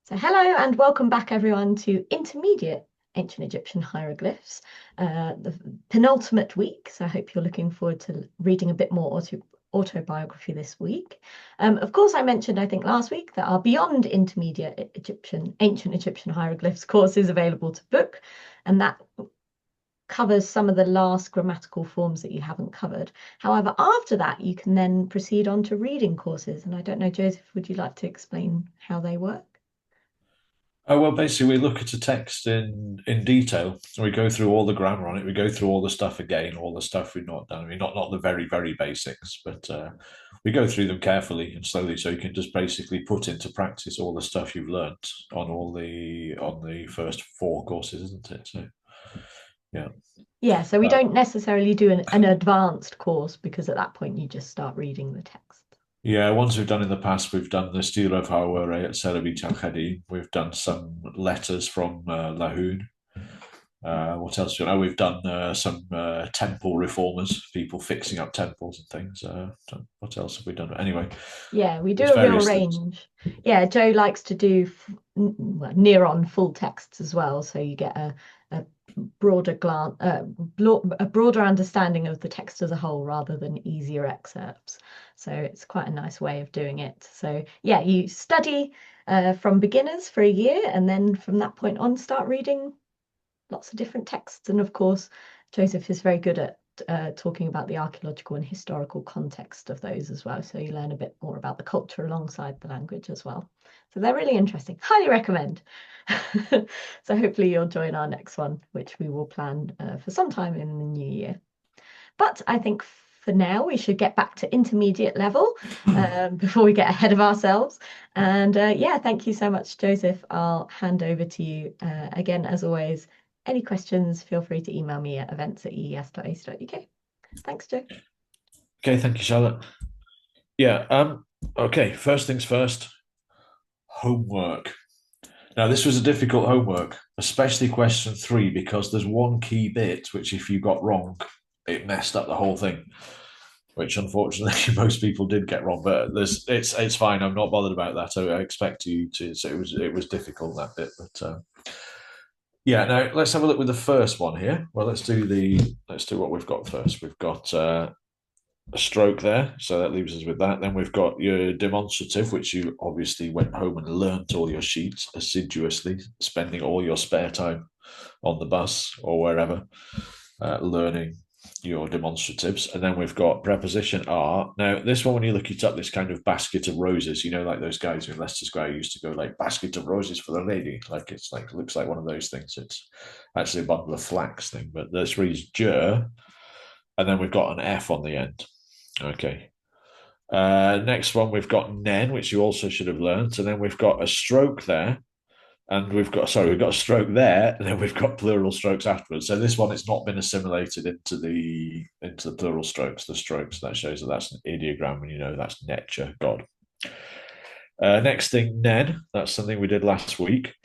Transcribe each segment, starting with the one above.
So hello and welcome back everyone to Intermediate Ancient Egyptian Hieroglyphs, the penultimate week. So I hope you're looking forward to reading a bit more autobiography this week. Of course, I mentioned, I think last week, that our Beyond Intermediate Ancient Egyptian Hieroglyphs course is available to book, and that covers some of the last grammatical forms that you haven't covered. However, after that, you can then proceed on to reading courses. And I don't know, Joseph, would you like to explain how they work? Oh, well, basically, we look at a text in detail. So we go through all the grammar on it. We go through all the stuff again, all the stuff we've not done. I mean, not the very basics, but we go through them carefully and slowly, so you can just basically put into practice all the stuff you've learnt on the first four courses, isn't it? So yeah. Yeah, so we Uh, don't necessarily do an advanced course because at that point you just start reading the text. yeah, ones we've done in the past, we've done the Steel of Hawaii at Celebi Al. We've done some letters from Lahoud. What else? We've done some temple reformers, people fixing up temples and things. What else have we done? Anyway, Yeah, we do there's a real various things. range. Yeah, Joe likes to do well, near on full texts as well, so you get a broader glance, a broader understanding of the text as a whole rather than easier excerpts. So it's quite a nice way of doing it. So yeah, you study from beginners for a year, and then from that point on, start reading lots of different texts. And of course, Joseph is very good at talking about the archaeological and historical context of those as well. So you learn a bit more about the culture alongside the language as well. So they're really interesting. Highly recommend. So hopefully you'll join our next one, which we will plan for some time in the new year. But I think for now we should get back to intermediate level before we get ahead of ourselves. And yeah, thank you so much, Joseph. I'll hand over to you again, as always. Any questions, feel free to email me at events@ees.ac.uk. Thanks, Joe. Okay, thank you, Charlotte. Yeah. Okay. First things first. Homework. Now, this was a difficult homework, especially question three, because there's one key bit which, if you got wrong, it messed up the whole thing. Which unfortunately most people did get wrong, but it's fine. I'm not bothered about that. I expect you to. So it was difficult, that bit, but yeah. Now let's have a look with the first one here. Well, let's do what we've got first. We've got a stroke there, so that leaves us with that. Then we've got your demonstrative, which you obviously went home and learnt all your sheets assiduously, spending all your spare time on the bus or wherever learning your demonstratives. And then we've got preposition are. Now, this one, when you look it up, this kind of basket of roses, like those guys in Leicester Square used to go like basket of roses for the lady. Like it's like, looks like one of those things. It's actually a bundle of flax thing, but this reads jur. And then we've got an F on the end. Okay. Next one, we've got nen, which you also should have learned. And then we've got a stroke there. And we've got a stroke there, and then we've got plural strokes afterwards. So this one, it's not been assimilated into the plural strokes, the strokes. That shows that that's an ideogram, and that's nature, God. Next thing, nen. That's something we did last week.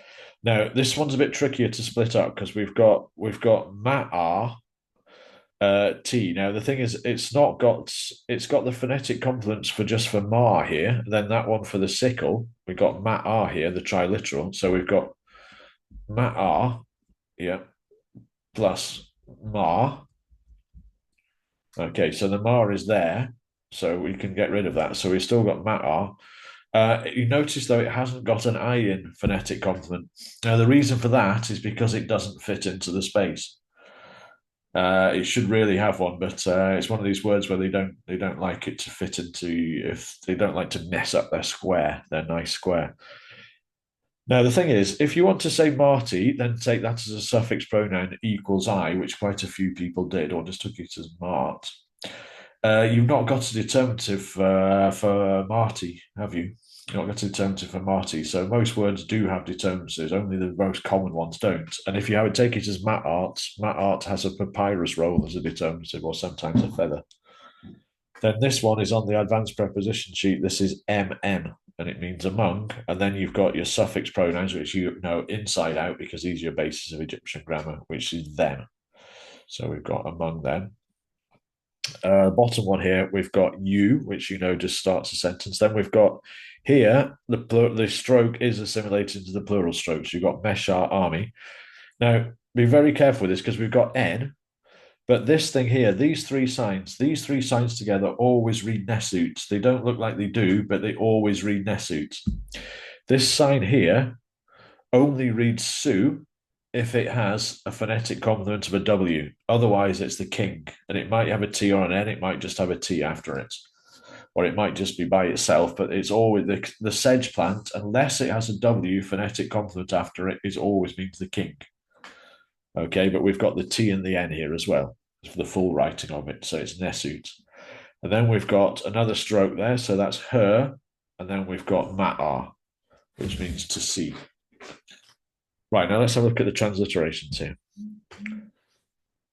Now this one's a bit trickier to split up because we've got ma'ar T. Now the thing is, it's got the phonetic complements for ma here. Then that one for the sickle, we've got ma'ar here, the triliteral. So we've got ma'ar, yeah, plus ma. Okay, so the ma is there, so we can get rid of that. So we've still got ma'ar. You notice though it hasn't got an I in phonetic complement. Now the reason for that is because it doesn't fit into the space. It should really have one, but it's one of these words where they don't like it to fit into, if they don't like to mess up their nice square. Now the thing is, if you want to say Marty, then take that as a suffix pronoun equals I, which quite a few people did, or just took it as Mart. You've not got a determinative for Marty, have you? You've not got a determinative for Marty. So most words do have determinatives, only the most common ones don't. And if you would take it as Mat Art has a papyrus roll as a determinative, or sometimes a feather. Then this one is on the advanced preposition sheet. This is MM, and it means among. And then you've got your suffix pronouns, which you know inside out because these are your bases of Egyptian grammar, which is them. So we've got among them. Bottom one here, we've got you, which you know just starts a sentence. Then we've got here, the stroke is assimilated into the plural stroke. So you've got Meshar army. Now, be very careful with this because we've got N, but this thing here, these three signs together always read Nesut. They don't look like they do, but they always read Nesut. This sign here only reads Su if it has a phonetic complement of a W. Otherwise, it's the king, and it might have a T or an N. It might just have a T after it, or it might just be by itself. But it's always the sedge plant, unless it has a W phonetic complement after it, is always means the king. Okay, but we've got the T and the N here as well for the full writing of it, so it's Nesut. And then we've got another stroke there, so that's her, and then we've got Ma'ar, which means to see. Right, now let's have a look at the transliterations here.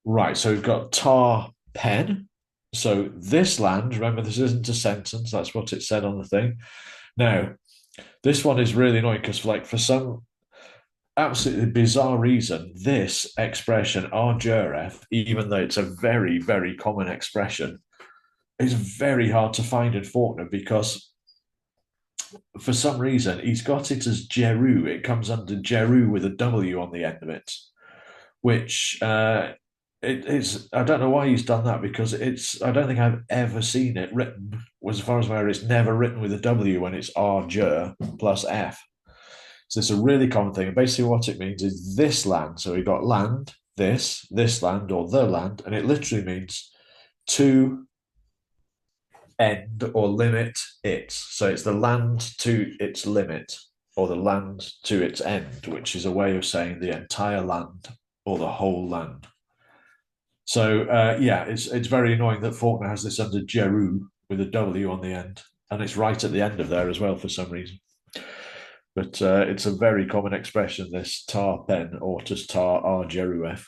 Right, so we've got tar pen. So this land, remember, this isn't a sentence. That's what it said on the thing. Now, this one is really annoying because, like, for some absolutely bizarre reason, this expression, arjuref, even though it's a very, very common expression, is very hard to find in Faulkner because for some reason he's got it as Jeru. It comes under Jeru with a W on the end of it, which it is. I don't know why he's done that because it's. I don't think I've ever seen it written. As far as I'm aware, it's never written with a W when it's Arjur plus F. So it's a really common thing. And basically, what it means is this land. So we've got land, this land, or the land, and it literally means to end or limit it. So it's the land to its limit or the land to its end, which is a way of saying the entire land or the whole land. So yeah, it's very annoying that Faulkner has this under Jeru with a W on the end, and it's right at the end of there as well for some reason. But it's a very common expression, this tar pen or just tar ar Jeruf.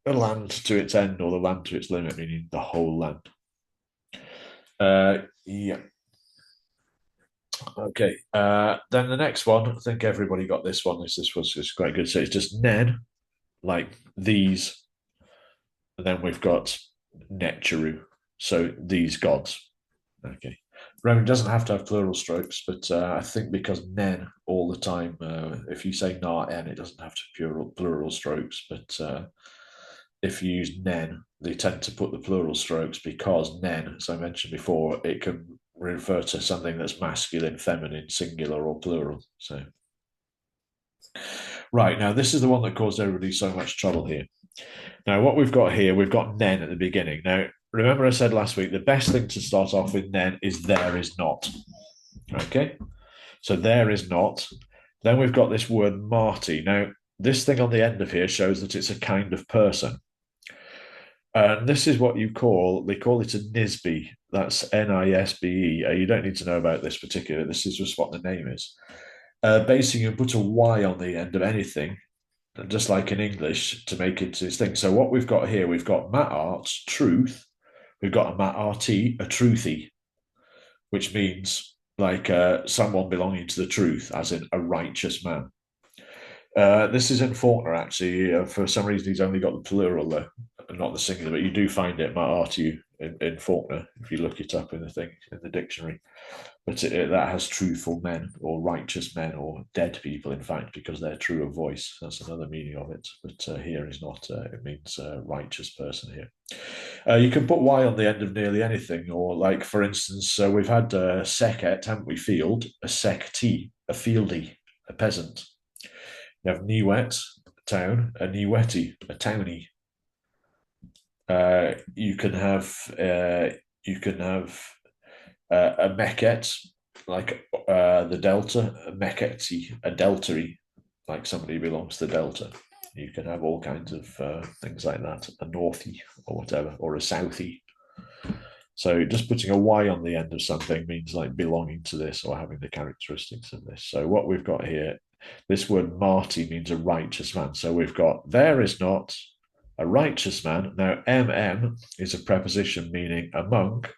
The land to its end or the land to its limit, meaning the whole land. Yeah. Okay. Then the next one, I think everybody got this one. This was just quite good. So it's just Nen, like these, and then we've got Netcheru, so these gods. Okay. Remember, it doesn't have to have plural strokes, but I think because Nen all the time, if you say Na En, it doesn't have to plural strokes, but if you use Nen, they tend to put the plural strokes because Nen, as I mentioned before, it can refer to something that's masculine, feminine, singular, or plural. So, right, now this is the one that caused everybody so much trouble here. Now, what we've got here, we've got Nen at the beginning. Now, remember I said last week, the best thing to start off with Nen is there is not. Okay, so there is not. Then we've got this word Marty. Now, this thing on the end of here shows that it's a kind of person. And this is what they call it a NISBE. That's NISBE. You don't need to know about this particular. This is just what the name is. Basically, you put a Y on the end of anything, just like in English, to make it this thing. So what we've got here, we've got Matart, truth. We've got a Matart, a truthy, which means like someone belonging to the truth, as in a righteous man. This is in Faulkner, actually. For some reason, he's only got the plural there, not the singular, but you do find it, Matatu, in Faulkner, if you look it up in the thing, in the dictionary. But that has truthful men, or righteous men, or dead people, in fact, because they're true of voice. That's another meaning of it. But here is not, it means righteous person here. You can put Y on the end of nearly anything, or like, for instance, we've had seket, haven't we, field, a sekti, a fieldy, a peasant. You have Niwet, a town, a Niweti, a townie. You can have a Meket, like the Delta, a Meketi, a Deltary, like somebody who belongs to the Delta. You can have all kinds of things like that, a Northie or whatever, or a Southie. So just putting a Y on the end of something means like belonging to this or having the characteristics of this. So what we've got here, this word Marty means a righteous man. So we've got there is not a righteous man. Now, is a preposition meaning a monk.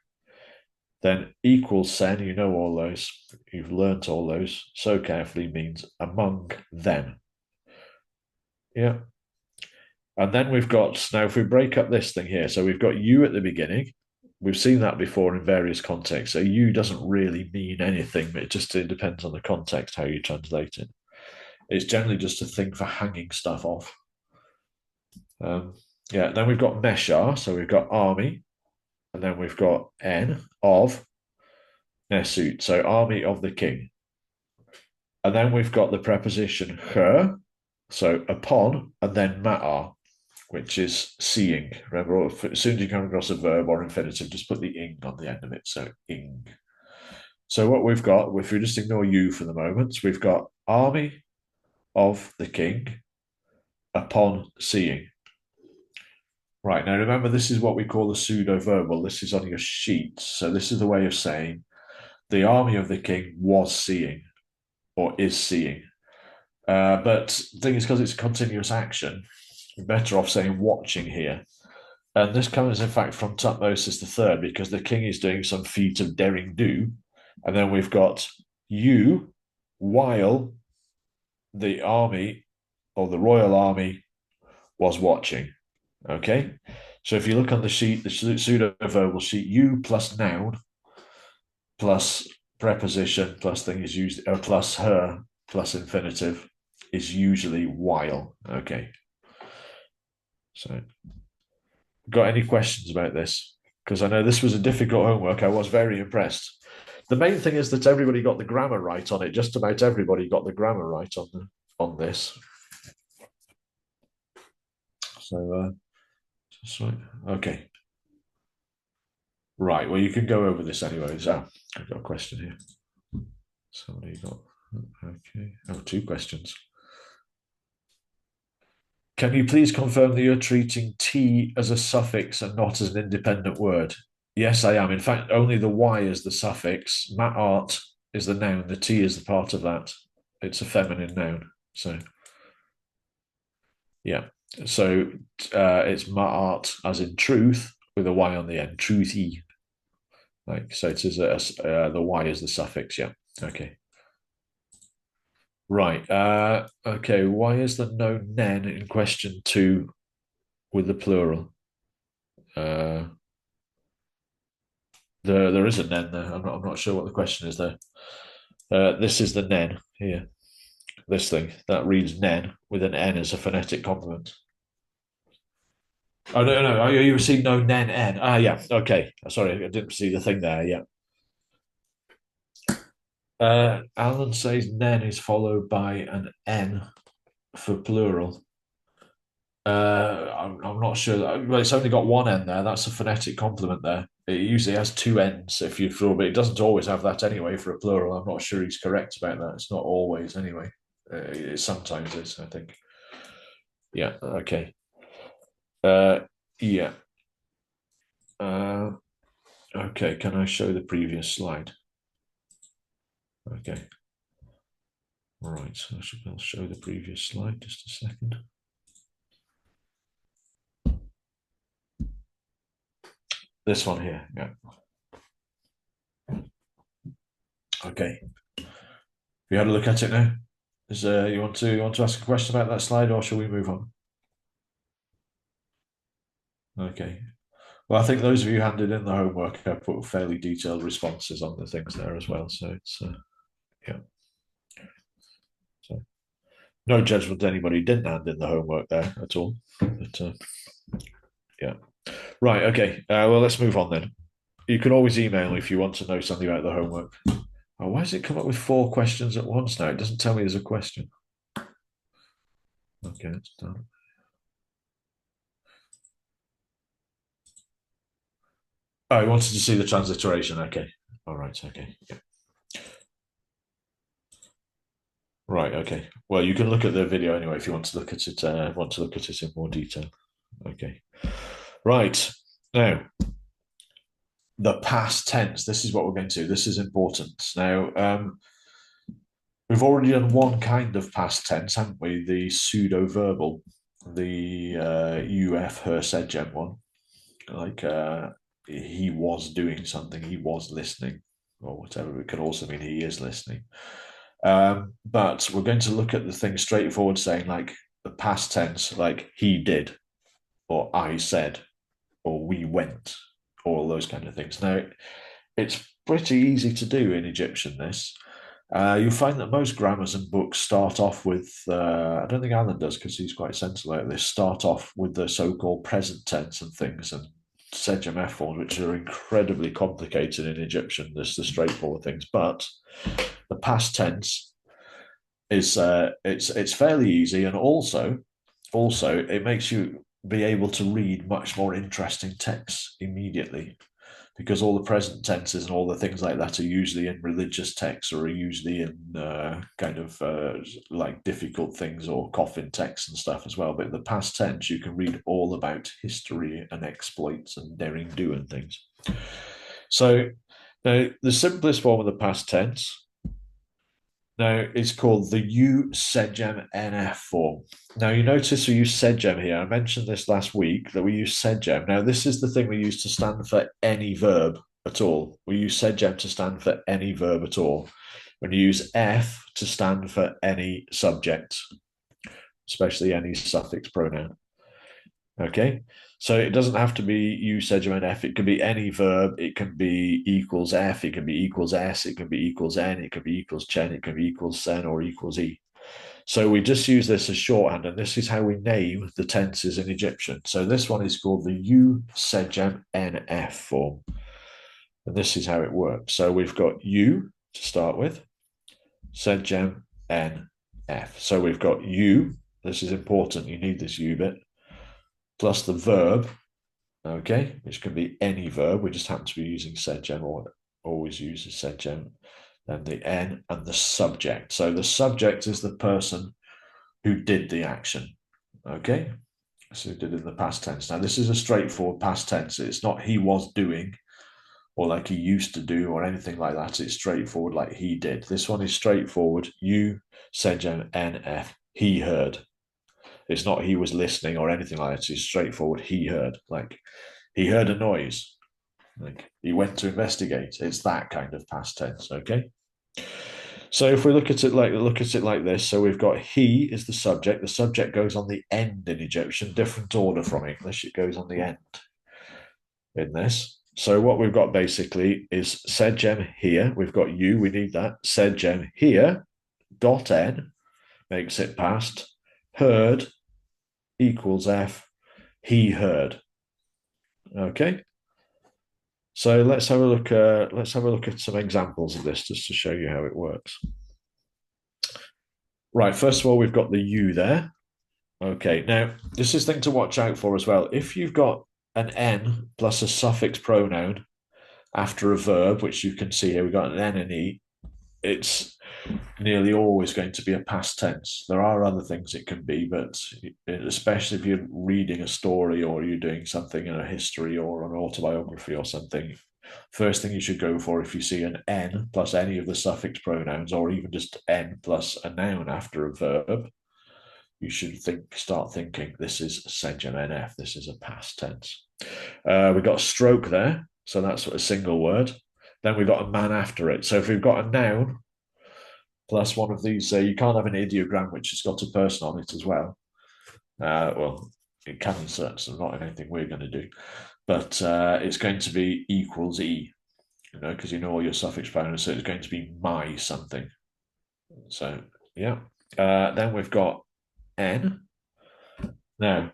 Then equals sen, you know all those, you've learnt all those so carefully, means among them. Yeah. And then we've got, now if we break up this thing here, so we've got you at the beginning. We've seen that before in various contexts. So you doesn't really mean anything, but it depends on the context how you translate it. It's generally just a thing for hanging stuff off. Um, yeah, then we've got Meshar, so we've got army, and then we've got N of Nesut, so army of the king. And then we've got the preposition her, so upon, and then ma'ar, which is seeing. Remember, as soon as you come across a verb or infinitive, just put the ing on the end of it. So ing. So what we've got, if we just ignore you for the moment, we've got army of the king upon seeing. Right, now remember, this is what we call the pseudo-verbal. This is on your sheet. So this is the way of saying the army of the king was seeing or is seeing. But the thing is, because it's continuous action, you're better off saying watching here. And this comes, in fact, from Tutmosis III, because the king is doing some feat of daring do. And then we've got you while the army or the royal army was watching. Okay. So if you look on the sheet, the pseudo verbal sheet, you plus noun plus preposition plus thing is used, plus her plus infinitive is usually while. Okay. So, got any questions about this? Because I know this was a difficult homework. I was very impressed. The main thing is that everybody got the grammar right on it. Just about everybody got the grammar right on this. So, right. Okay. Right. Well, you can go over this anyways. Oh, I've got a question here. Somebody got. Okay. Oh, two questions. Can you please confirm that you're treating T as a suffix and not as an independent word? Yes, I am. In fact, only the Y is the suffix. Art is the noun. The T is the part of that. It's a feminine noun. So, yeah. So it's art as in truth with a Y on the end. Truthy. Like so, it is the Y is the suffix. Yeah. Okay. Right. Okay. Why is there no nen in question two with the plural? Uh, there is a nen there. I'm not sure what the question is there. This is the nen here. This thing that reads nen with an N as a phonetic complement. Oh no, no, you see no nen n. Ah, yeah, okay. Sorry, I didn't see the thing there. Yeah. Alan says nen is followed by an N for plural. I'm not sure. Well, it's only got one N there. That's a phonetic complement there. It usually has two N's if you feel, but it doesn't always have that anyway for a plural. I'm not sure he's correct about that. It's not always anyway. It sometimes is, I think. Yeah. Okay. Uh, yeah. Uh, okay. Can I show the previous slide? Okay. All right. So I'll show the previous slide. Just a second. This one here. Yeah. Okay. Have you had a look at it now? You want to ask a question about that slide, or shall we move on? Okay. Well, I think those of you who handed in the homework have put fairly detailed responses on the things there as well. So it's yeah. So no judgment to anybody who didn't hand in the homework there at all. But yeah. Right. Okay. Well, let's move on then. You can always email me if you want to know something about the homework. Oh, why does it come up with 4 questions at once now? It doesn't tell me there's a question. Okay, it's done. Oh, I wanted to see the transliteration. Okay. All right. Okay. Yeah. Right. Okay. Well, you can look at the video anyway if you want to look at it. Want to look at it in more detail. Okay. Right. Now, the past tense. This is what we're going to do. This is important. Now, we've already done one kind of past tense, haven't we? The pseudo verbal, the UF her said gem one. Like he was doing something, he was listening, or whatever. It could also mean he is listening. But we're going to look at the thing straightforward, saying like the past tense, like he did. or I said, or we went, all those kind of things. Now, it's pretty easy to do in Egyptian, this. You'll find that most grammars and books start off with, I don't think Alan does because he's quite sensible at this, start off with the so-called present tense and things and Sejam F forms, which are incredibly complicated in Egyptian. There's the straightforward things, but the past tense is it's fairly easy, and also it makes you be able to read much more interesting texts immediately because all the present tenses and all the things like that are usually in religious texts or are usually in kind of like difficult things or coffin texts and stuff as well. But in the past tense, you can read all about history and exploits and daring do and things. So now the simplest form of the past tense now is called the U Sejam NF form. Now you notice we use Sejam here. I mentioned this last week that we use Sejam. Now this is the thing we use to stand for any verb at all. We use Sejam to stand for any verb at all. When you use F to stand for any subject, especially any suffix pronoun. Okay, so it doesn't have to be U Sejam NF. It can be any verb. It can be equals F. It can be equals S. It can be equals N. It can be equals Chen. It can be equals Sen or equals E. So we just use this as shorthand, and this is how we name the tenses in Egyptian. So this one is called the U Sejam NF form. And this is how it works. So we've got U to start with, Sejam NF. So we've got U, this is important, you need this U bit, plus the verb, okay, which can be any verb. We just happen to be using Sejam or always uses Sejam. Then the N and the subject. So the subject is the person who did the action. Okay, so did in the past tense. Now this is a straightforward past tense. It's not he was doing or like he used to do or anything like that. It's straightforward like he did. This one is straightforward. You, Sejam, NF, he heard. It's not he was listening or anything like that. It's straightforward. He heard. Like he heard a noise. Like he went to investigate. It's that kind of past tense. Okay. So if we look at it like this, so we've got he is the subject. The subject goes on the end in Egyptian, different order from English. It goes on the end in this. So what we've got basically is Sejam here. We've got you. We need that. Sejam here. Dot n makes it past. Heard equals f. He heard. Okay. So let's have a look. Let's have a look at some examples of this just to show you how it works. Right. First of all, we've got the you there. Okay. Now this is thing to watch out for as well. If you've got an n plus a suffix pronoun after a verb, which you can see here, we've got an n and e. It's nearly always going to be a past tense. There are other things it can be, but especially if you're reading a story or you're doing something in a history or an autobiography or something, first thing you should go for if you see an N plus any of the suffix pronouns or even just N plus a noun after a verb, you should start thinking this is Sejam NF, this is a past tense. We've got a stroke there, so that's a single word. Then we've got a man after it. So if we've got a noun plus one of these, you can't have an ideogram which has got a person on it as well. Well, it can in certain, not anything we're going to do, but it's going to be equals E, because you know all your suffix pronouns, so it's going to be my something. So, yeah. Then we've got N. Now,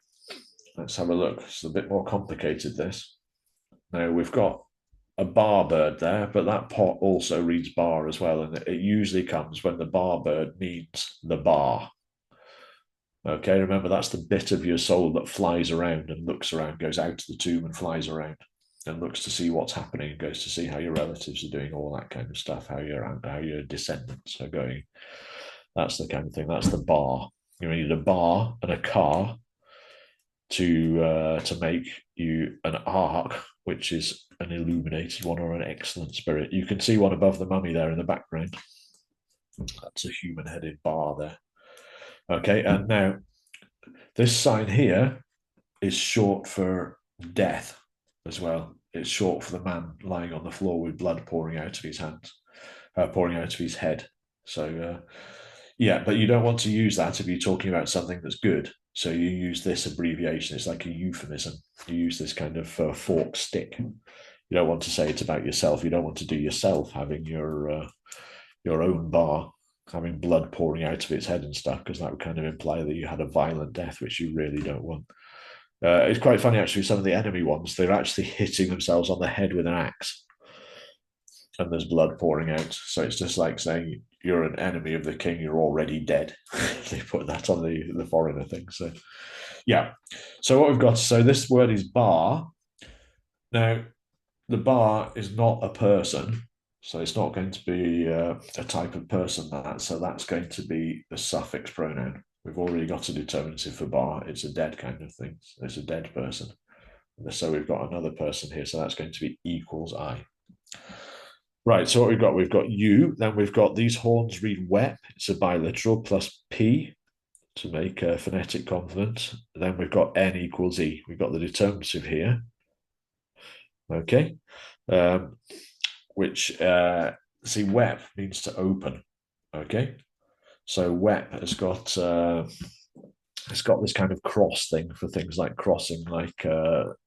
let's have a look. It's a bit more complicated, this. Now, we've got a bar bird there, but that pot also reads bar as well, and it usually comes when the bar bird means the bar. Okay, remember that's the bit of your soul that flies around and looks around, goes out to the tomb and flies around and looks to see what's happening and goes to see how your relatives are doing, all that kind of stuff, how your descendants are going. That's the kind of thing. That's the bar. You need a bar and a car to make you an ark, which is an illuminated one or an excellent spirit. You can see one above the mummy there in the background. That's a human-headed bar there. Okay, and now this sign here is short for death as well. It's short for the man lying on the floor with blood pouring out of his hands, pouring out of his head. So Yeah, but you don't want to use that if you're talking about something that's good. So you use this abbreviation. It's like a euphemism. You use this kind of forked stick. You don't want to say it's about yourself. You don't want to do yourself having your own bar, having blood pouring out of its head and stuff, because that would kind of imply that you had a violent death, which you really don't want. It's quite funny actually. Some of the enemy ones, they're actually hitting themselves on the head with an axe, and there's blood pouring out. So it's just like saying you're an enemy of the king, you're already dead. They put that on the foreigner thing. So yeah. So what we've got, so this word is bar. Now, the bar is not a person. So it's not going to be a type of person that. So that's going to be the suffix pronoun. We've already got a determinative for bar. It's a dead kind of thing. It's a dead person. So we've got another person here. So that's going to be equals I. Right, so what we've got you, then we've got these horns read wep, it's a biliteral, plus P to make a phonetic consonant. Then we've got N equals E. We've got the determinative here, okay, which, see, wep means to open, okay? So wep has got, it's got this kind of cross thing for things like crossing, like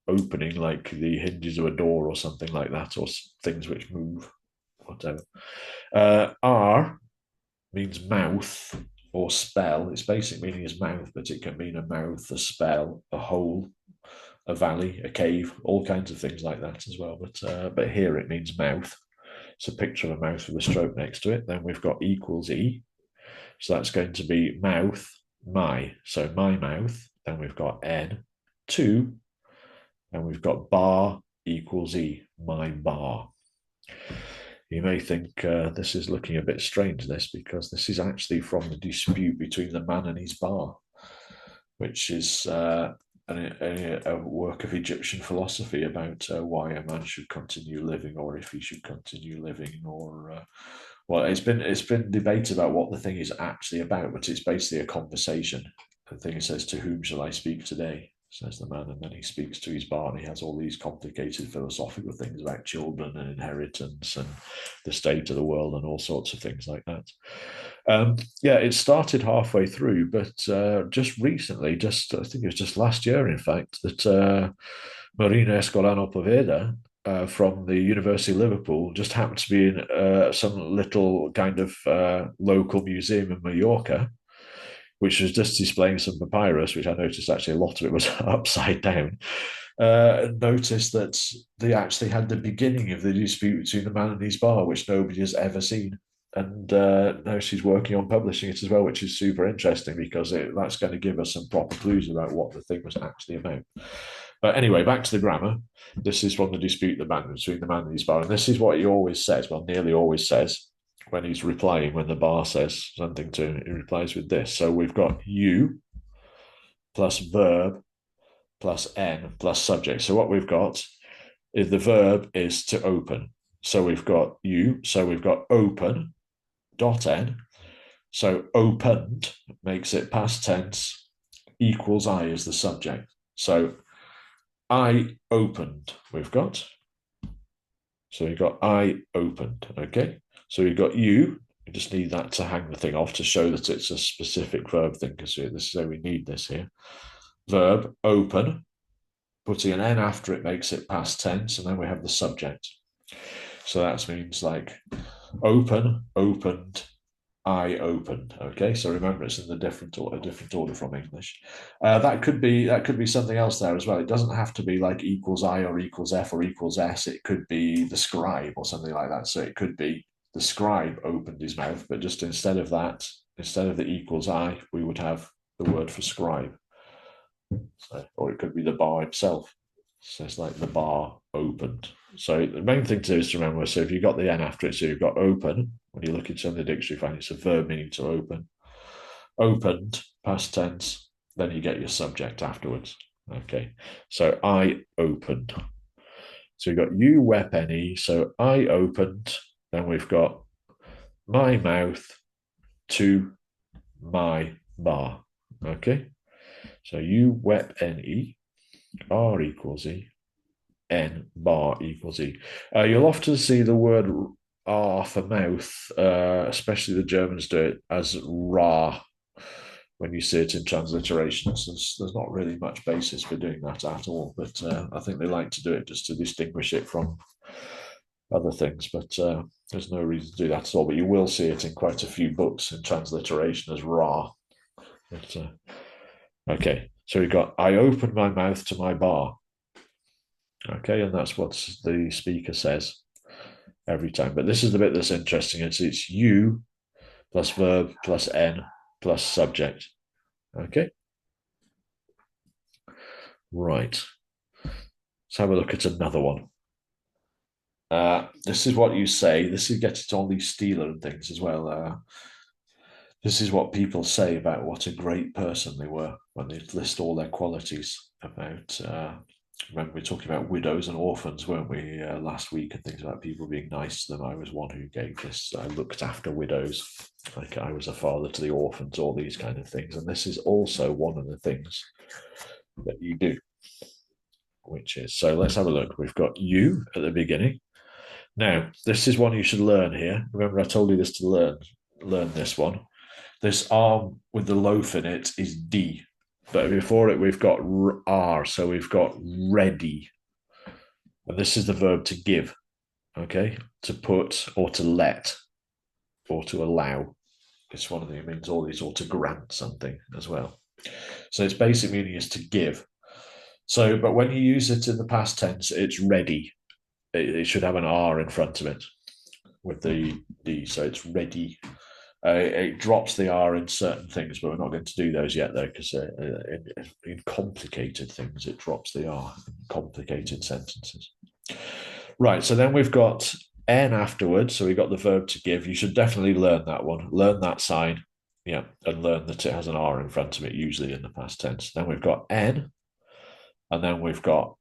opening, like the hinges of a door or something like that, or things which move, whatever. R means mouth or spell. Its basic meaning is mouth, but it can mean a mouth, a spell, a hole, a valley, a cave, all kinds of things like that as well. But here it means mouth. It's a picture of a mouth with a stroke next to it. Then we've got equals E. So that's going to be mouth, my. So my mouth. Then we've got N, two. And we've got bar equals E, my bar. You may think this is looking a bit strange, this, because this is actually from the dispute between the man and his bar, which is a work of Egyptian philosophy about why a man should continue living, or if he should continue living, or well, it's been debated about what the thing is actually about, but it's basically a conversation. The thing says, "To whom shall I speak today?" says the man, and then he speaks to his bar, and he has all these complicated philosophical things about children and inheritance and the state of the world and all sorts of things like that. Yeah, it started halfway through, but just recently, I think it was just last year, in fact, that Marina Escolano Poveda from the University of Liverpool just happened to be in some little kind of local museum in Mallorca, which was just displaying some papyrus, which I noticed actually a lot of it was upside down. Noticed that they actually had the beginning of the dispute between the man and his bar, which nobody has ever seen. And now she's working on publishing it as well, which is super interesting because that's going to give us some proper clues about what the thing was actually about. But anyway, back to the grammar. This is from the dispute between the man and his bar. And this is what he always says, well, nearly always says, when he's replying, when the bar says something to him, he replies with this. So we've got you plus verb plus N plus subject. So what we've got is the verb is to open. So we've got you. So we've got open dot N. So opened makes it past tense equals I as the subject. So I opened, we've got. So we've got I opened, okay? So we've got you. We just need that to hang the thing off to show that it's a specific verb thing, because this is how we need this here. Verb, open, putting an N after it makes it past tense, and then we have the subject. So that means like open, opened, I opened. Okay, so remember it's in a different order from English. That could be something else there as well. It doesn't have to be like equals I or equals F or equals S. It could be the scribe or something like that. So it could be the scribe opened his mouth, but just instead of that, instead of the equals I, we would have the word for scribe. So, or it could be the bar himself. So it's like the bar opened. So the main thing to do is to remember, so if you've got the N after it, so you've got open, when you look into the dictionary, find it's a verb meaning to open. Opened, past tense, then you get your subject afterwards. Okay, so I opened. So we've got you wep any, so I opened, then we've got my mouth to my bar. Okay, so you wep any, R equals E, N bar equals E. You'll often see the word R for mouth, especially the Germans do it as ra when you see it in transliterations. There's not really much basis for doing that at all, but I think they like to do it just to distinguish it from other things. But there's no reason to do that at all. But you will see it in quite a few books in transliteration as ra. But, okay, so we've got I opened my mouth to my bar. Okay, and that's what the speaker says every time. But this is the bit that's interesting. It's you plus verb plus n plus subject. Okay, right. Let's have a look at another one. This is what you say. This is getting to all these Steeler and things as well. This is what people say about what a great person they were when they list all their qualities about. Remember, we were talking about widows and orphans, weren't we, last week, and things about people being nice to them. I was one who gave this. I looked after widows, like I was a father to the orphans, all these kind of things. And this is also one of the things that you do, which is so. Let's have a look. We've got you at the beginning. Now, this is one you should learn here. Remember, I told you this to learn this one. This arm with the loaf in it is D, but before it we've got R, so we've got ready, and this is the verb to give. Okay, to put or to let or to allow. It's one of the means all these, or to grant something as well. So its basic meaning is to give. So, but when you use it in the past tense, it's ready. It should have an R in front of it with the D, so it's ready. It drops the R in certain things, but we're not going to do those yet, though, because in complicated things, it drops the R in complicated sentences. Right, so then we've got N afterwards, so we've got the verb to give. You should definitely learn that one. Learn that sign, yeah, and learn that it has an R in front of it, usually in the past tense. Then we've got N, and then we've got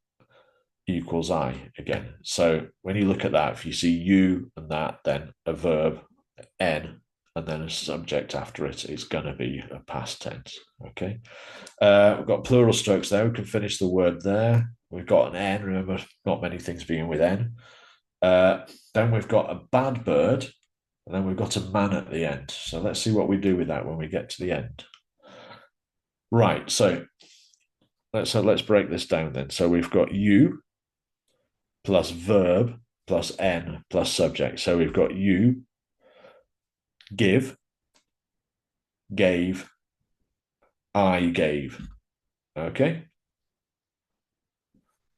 equals I again. So when you look at that, if you see you and that, then a verb, N, and then a subject after it, it's going to be a past tense. Okay. We've got plural strokes there. We can finish the word there. We've got an N. Remember, not many things being with N. Then we've got a bad bird, and then we've got a man at the end. So let's see what we do with that when we get to the end. Right. So let's break this down then. So we've got you plus verb plus N plus subject. So we've got you, give, gave, I gave. Okay.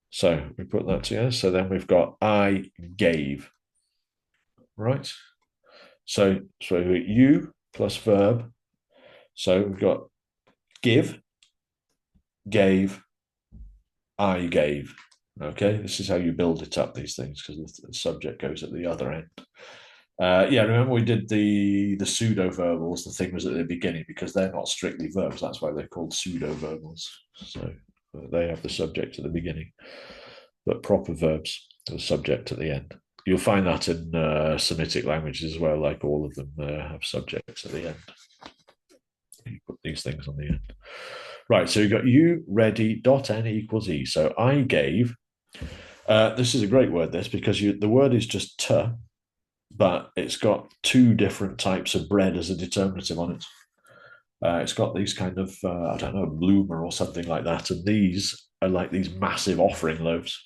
So we put that together. So then we've got I gave. Right. So you plus verb. So we've got give, gave, I gave. Okay. This is how you build it up, these things, because the subject goes at the other end. Yeah, remember we did the pseudo verbals. The thing was at the beginning because they're not strictly verbs. That's why they're called pseudo verbals. So they have the subject at the beginning, but proper verbs, the subject at the end. You'll find that in Semitic languages as well. Like all of them have subjects at the end. You put these things on the end. Right. So you've got you ready dot n equals e. So I gave. This is a great word. This because the word is just to, but it's got two different types of bread as a determinative on it. It's got these kind of, I don't know, bloomer or something like that. And these are like these massive offering loaves.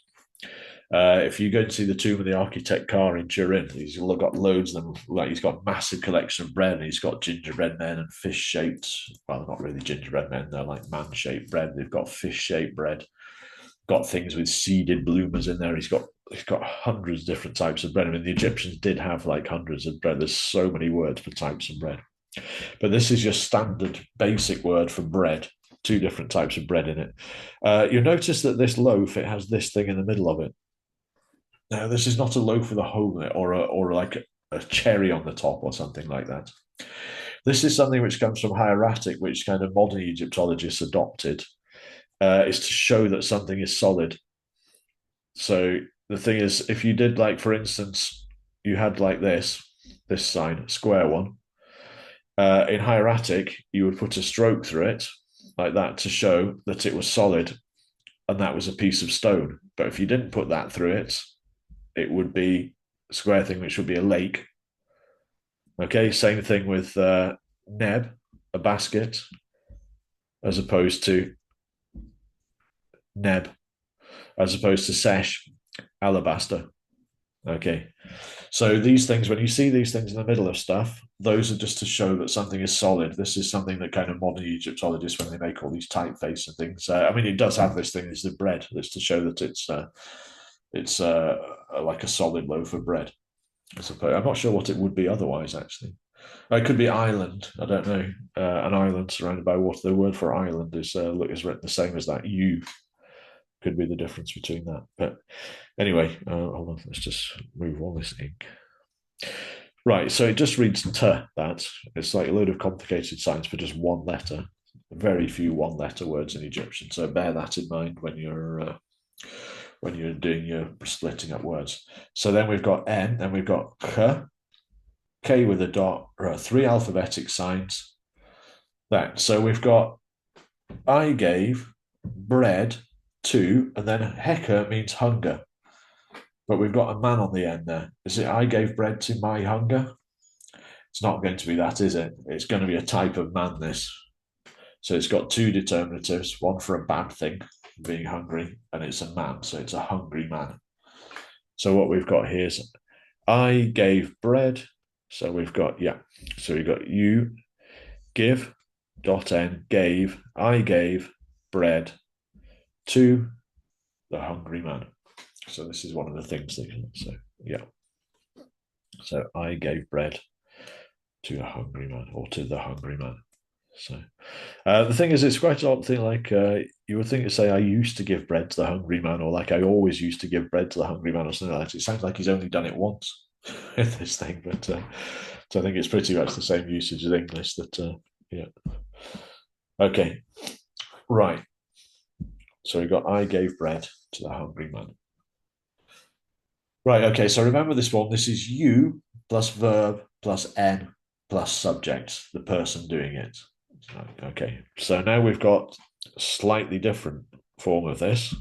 If you go and see the tomb of the architect Carr in Turin, he's got loads of them. Like he's got a massive collection of bread, and he's got gingerbread men and fish-shaped. Well, not really gingerbread men; they're like man-shaped bread. They've got fish-shaped bread. Got things with seeded bloomers in there. He's got hundreds of different types of bread. I mean, the Egyptians did have like hundreds of bread. There's so many words for types of bread, but this is your standard basic word for bread. Two different types of bread in it. You'll notice that this loaf, it has this thing in the middle of it. Now, this is not a loaf with a hole in it or like a cherry on the top or something like that. This is something which comes from hieratic, which kind of modern Egyptologists adopted, is to show that something is solid. So the thing is, if you did like, for instance, you had like this sign, square one, in hieratic, you would put a stroke through it like that to show that it was solid and that was a piece of stone. But if you didn't put that through it, it would be square thing, which would be a lake. Okay, same thing with neb, a basket, as opposed to neb, as opposed to sesh, alabaster. Okay, so these things, when you see these things in the middle of stuff, those are just to show that something is solid. This is something that kind of modern Egyptologists, when they make all these typeface and things, I mean, it does have this thing, is the bread. That's to show that it's like a solid loaf of bread. I suppose. I'm not sure what it would be otherwise, actually. It could be island. I don't know. An island surrounded by water. The word for island is written the same as that. You could be the difference between that. But anyway, hold on. Let's just move all this ink. Right. So it just reads t. That it's like a load of complicated signs for just one letter. Very few one-letter words in Egyptian. So bear that in mind when you're doing your splitting up words. So then we've got n, then we've got k, k with a dot, three alphabetic signs. That so we've got I gave bread to, and then hecker means hunger. But we've got a man on the end there. Is it I gave bread to my hunger? It's not going to be that, is it? It's going to be a type of man, this. So it's got two determinatives, one for a bad thing, being hungry, and it's a man, so it's a hungry man. So what we've got here is I gave bread. So we've got, so we've got you give dot n gave, I gave bread to the hungry man. So this is one of the things that, so I gave bread to a hungry man, or to the hungry man. So the thing is, it's quite an odd thing. Like you would think to say, I used to give bread to the hungry man, or like I always used to give bread to the hungry man, or something like that. It sounds like he's only done it once with this thing, but so I think it's pretty much the same usage as English. That yeah. Okay, right. So we got I gave bread to the hungry man. Right. Okay. So remember this one. This is you plus verb plus n plus subject, the person doing it. Okay, so now we've got a slightly different form of this.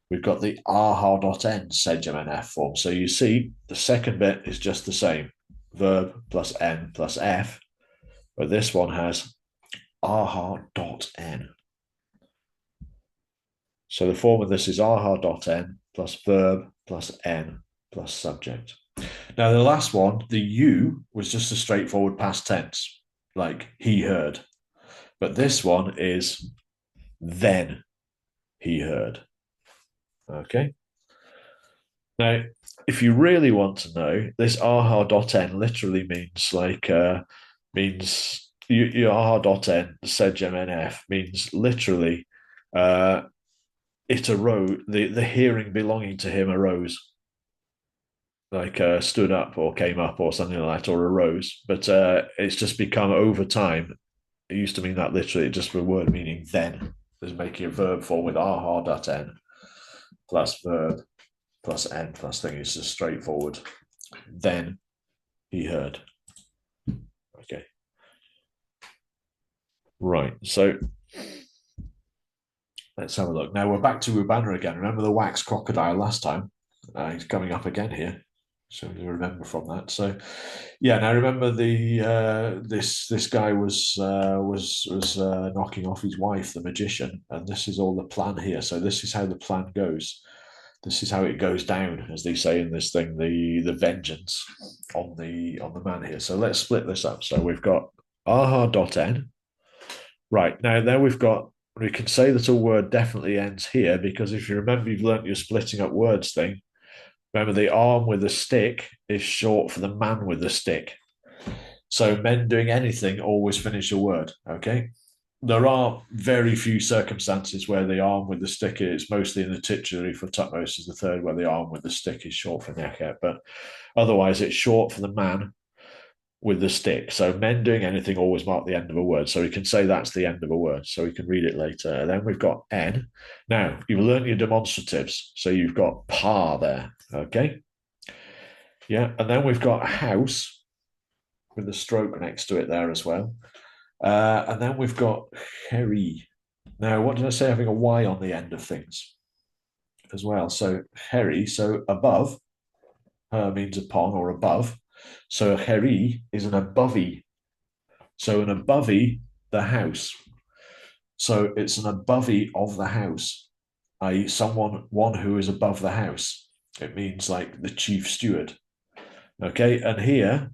We've got the aha.n sejm form. So you see, the second bit is just the same, verb plus n plus f, but this one has aha.n. So the form of this is aha.n plus verb plus n plus subject. Now the last one, the you, was just a straightforward past tense, like he heard. But this one is then he heard. Okay. Now, if you really want to know, this aha.n literally means your aha.n, sejm means literally it arose, the hearing belonging to him arose. Like stood up or came up or something like that, or arose. But it's just become over time. It used to mean that literally, just a word meaning then. Is making a verb form with aha.n plus verb plus n plus thing. It's just straightforward. Then he heard. Okay. Right. So let's have a look. Now we're back to Rubana again. Remember the wax crocodile last time? He's coming up again here. So you remember from that. So yeah, now remember the this guy was knocking off his wife, the magician, and this is all the plan here. So this is how the plan goes. This is how it goes down, as they say in this thing, the vengeance on the man here. So let's split this up. So we've got aha.n. Right, now we can say that a word definitely ends here, because if you remember, you've learnt your splitting up words thing. Remember, the arm with the stick is short for the man with the stick. So men doing anything always finish a word, okay? There are very few circumstances where the arm with the stick is mostly in the titulary for Tutmos is the third, where the arm with the stick is short for Nekhet, but otherwise it's short for the man with the stick. So men doing anything always mark the end of a word. So we can say that's the end of a word. So we can read it later. And then we've got N. Now, you've learned your demonstratives. So you've got par there. Okay. Yeah. And then we've got house with the stroke next to it there as well. And then we've got heri. Now, what did I say? Having a Y on the end of things as well. So heri, so above, means upon or above. So a heri is an abovey. So an abovey, the house. So it's an abovey of the house, i.e., one who is above the house. It means like the chief steward. Okay, and here,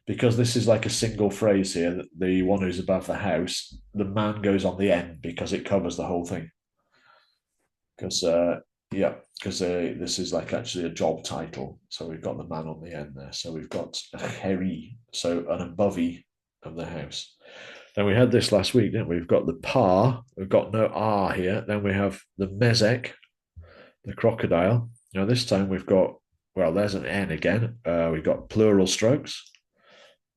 because this is like a single phrase here, the one who's above the house, the man goes on the end because it covers the whole thing. Because yeah, because this is like actually a job title. So we've got the man on the end there. So we've got a heri, so an abovey of the house. Then we had this last week, didn't we? We've got the par, we've got no R here. Then we have the mezek, the crocodile. Now this time we've got, well, there's an N again. We've got plural strokes.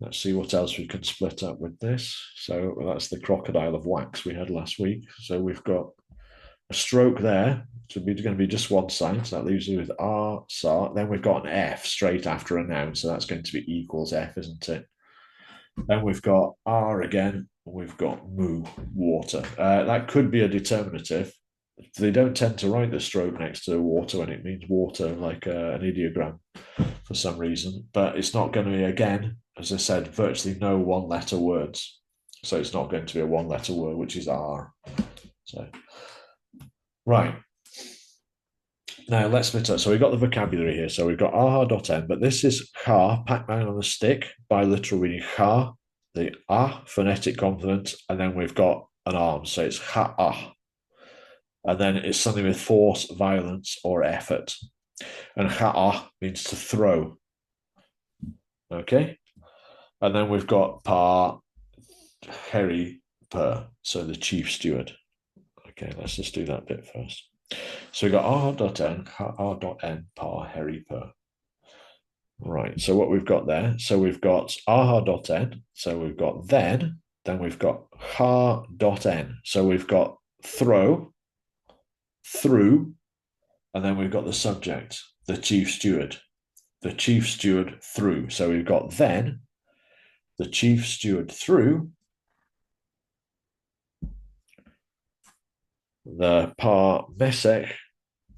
Let's see what else we can split up with this. So that's the crocodile of wax we had last week. So we've got a stroke there. So it's going to be just one sign. So that leaves us with R, SAR. Then we've got an F straight after a noun. So that's going to be equals F, isn't it? Then we've got R again. We've got mu, water. That could be a determinative. They don't tend to write the stroke next to water when it means water, like an ideogram for some reason. But it's not going to be, again, as I said, virtually no one-letter words. So it's not going to be a one-letter word, which is R. So, right. Now let's split up. So we've got the vocabulary here. So we've got aha.n, but this is ha, Pac-Man on a stick, biliteral reading ha, the ah phonetic consonant, and then we've got an arm. So it's ha-ah. And then it's something with force, violence, or effort. And ha-ah means to throw. Okay? And then we've got pa, heri, per, so the chief steward. Okay, let's just do that bit first. So we've got r.n, r.n, par, heri, per. Right, so what we've got there, so we've got r.n, so we've got then we've got ha.n, so we've got throw, through, and then we've got the subject, the chief steward. The chief steward through. So we've got then, the chief steward through, the par mesek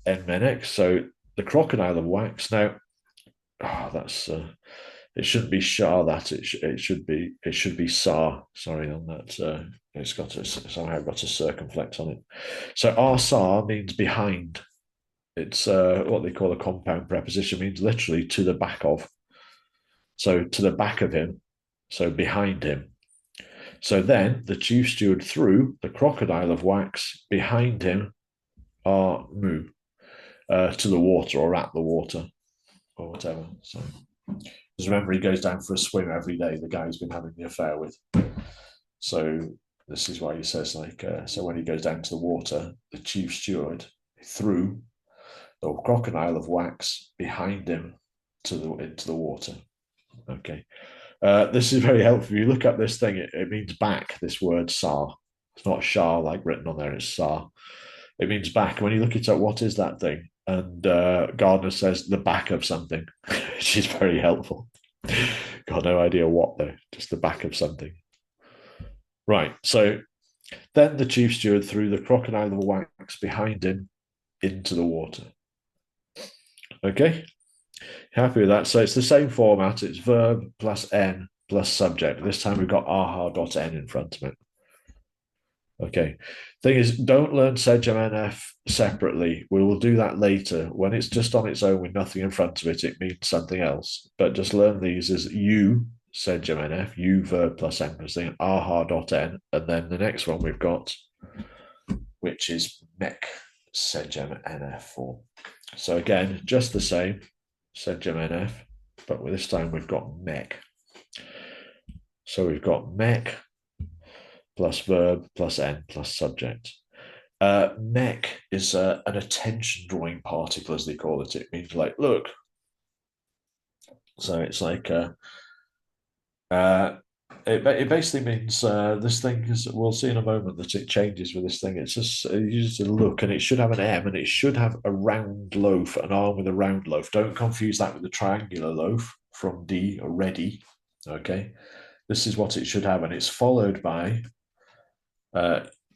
en menek, so the crocodile of wax. Now, that's it shouldn't be shah. That it should be sa. Sorry on that. It's got somehow got a circumflex on it. So ar sa means behind. It's what they call a compound preposition, means literally to the back of. So to the back of him, so behind him. So then the chief steward threw the crocodile of wax behind him, or mu, to the water or at the water or whatever. So just remember, he goes down for a swim every day, the guy he's been having the affair with. So this is why he says, like, so when he goes down to the water, the chief steward threw the crocodile of wax behind him into the water. Okay. This is very helpful. You look up this thing, it means back, this word sar. It's not shah like written on there, it's sar. It means back. When you look it up, what is that thing? And Gardner says the back of something, which is very helpful. Got no idea what though, just the back of something. Right, so then the chief steward threw the crocodile of wax behind him into the water. Okay, happy with that? So it's the same format. It's verb plus n plus subject. This time we've got aha.n in front of it. Okay. Thing is, don't learn Sejam NF separately. We will do that later. When it's just on its own with nothing in front of it, it means something else. But just learn these as you, Sejam NF, you verb plus n plus thing, aha.n. And then the next one we've got, which is mech Sejam NF form. So again, just the same, Sejam NF, but this time we've got mech. So we've got mech plus verb plus n plus subject. Mech is an attention drawing particle, as they call it. It means like, look. So it's like, it basically means this thing, is, we'll see in a moment that it changes with this thing. It's just, it uses a look, and it should have an M, and it should have a round loaf, an arm with a round loaf. Don't confuse that with the triangular loaf from D or ready. Okay. This is what it should have, and it's followed by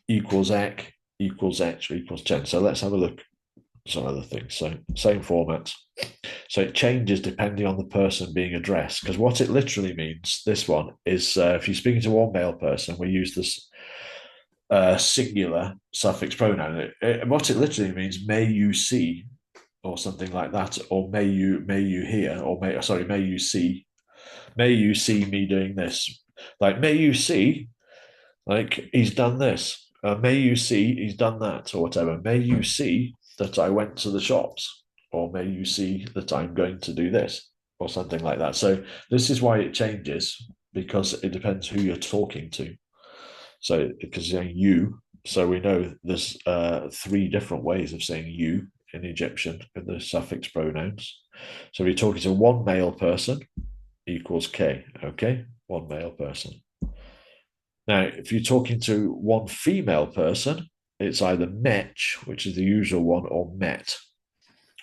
equals ek, equals x, or equals 10. So let's have a look. some other things. So same format. So it changes depending on the person being addressed. Because what it literally means, this one, is if you're speaking to one male person, we use this singular suffix pronoun. What it literally means, may you see, or something like that, or may you hear, or may you see me doing this. Like, may you see, like, he's done this. May you see, he's done that, or whatever. May you see that I went to the shops, or may you see that I'm going to do this, or something like that. So this is why it changes, because it depends who you're talking to. So because saying you, so we know there's three different ways of saying you in Egyptian in the suffix pronouns. So if you're talking to one male person, equals K, okay? One male person. Now, if you're talking to one female person, it's either mech, which is the usual one, or met.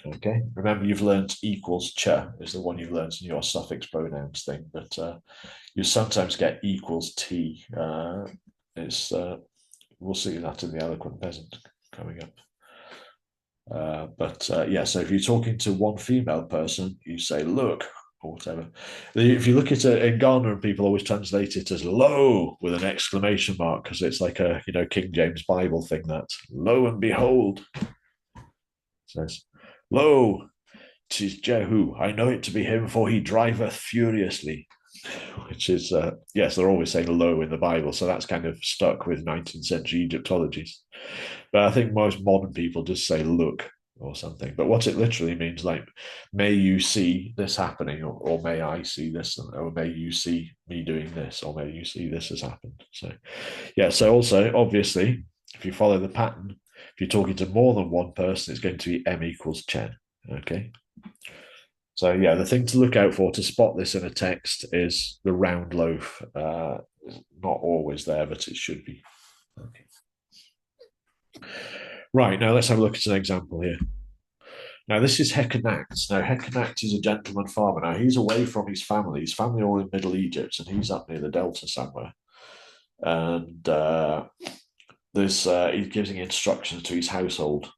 Okay. Remember, you've learned equals ch is the one you've learned in your suffix pronouns thing, but you sometimes get equals t. It's we'll see that in the eloquent peasant coming up. But yeah, so if you're talking to one female person, you say look or whatever. If you look at it in Ghana, and people always translate it as "lo" with an exclamation mark because it's like a King James Bible thing. That lo and behold, it says lo, 'tis Jehu. I know it to be him, for he driveth furiously. Which is yes, they're always saying "lo" in the Bible, so that's kind of stuck with 19th century Egyptologists. But I think most modern people just say "look" or something. But what it literally means, like, may you see this happening, or may I see this, or may you see me doing this, or may you see this has happened. So yeah. So also, obviously, if you follow the pattern, if you're talking to more than one person, it's going to be M equals Chen. Okay. So yeah, the thing to look out for to spot this in a text is the round loaf. Not always there, but it should be. Okay. Right, now let's have a look at an example here. Now this is Hekanact. Now Hekanact is a gentleman farmer. Now he's away from his family. His family are all in Middle Egypt, and he's up near the Delta somewhere. And there's he's giving instructions to his household.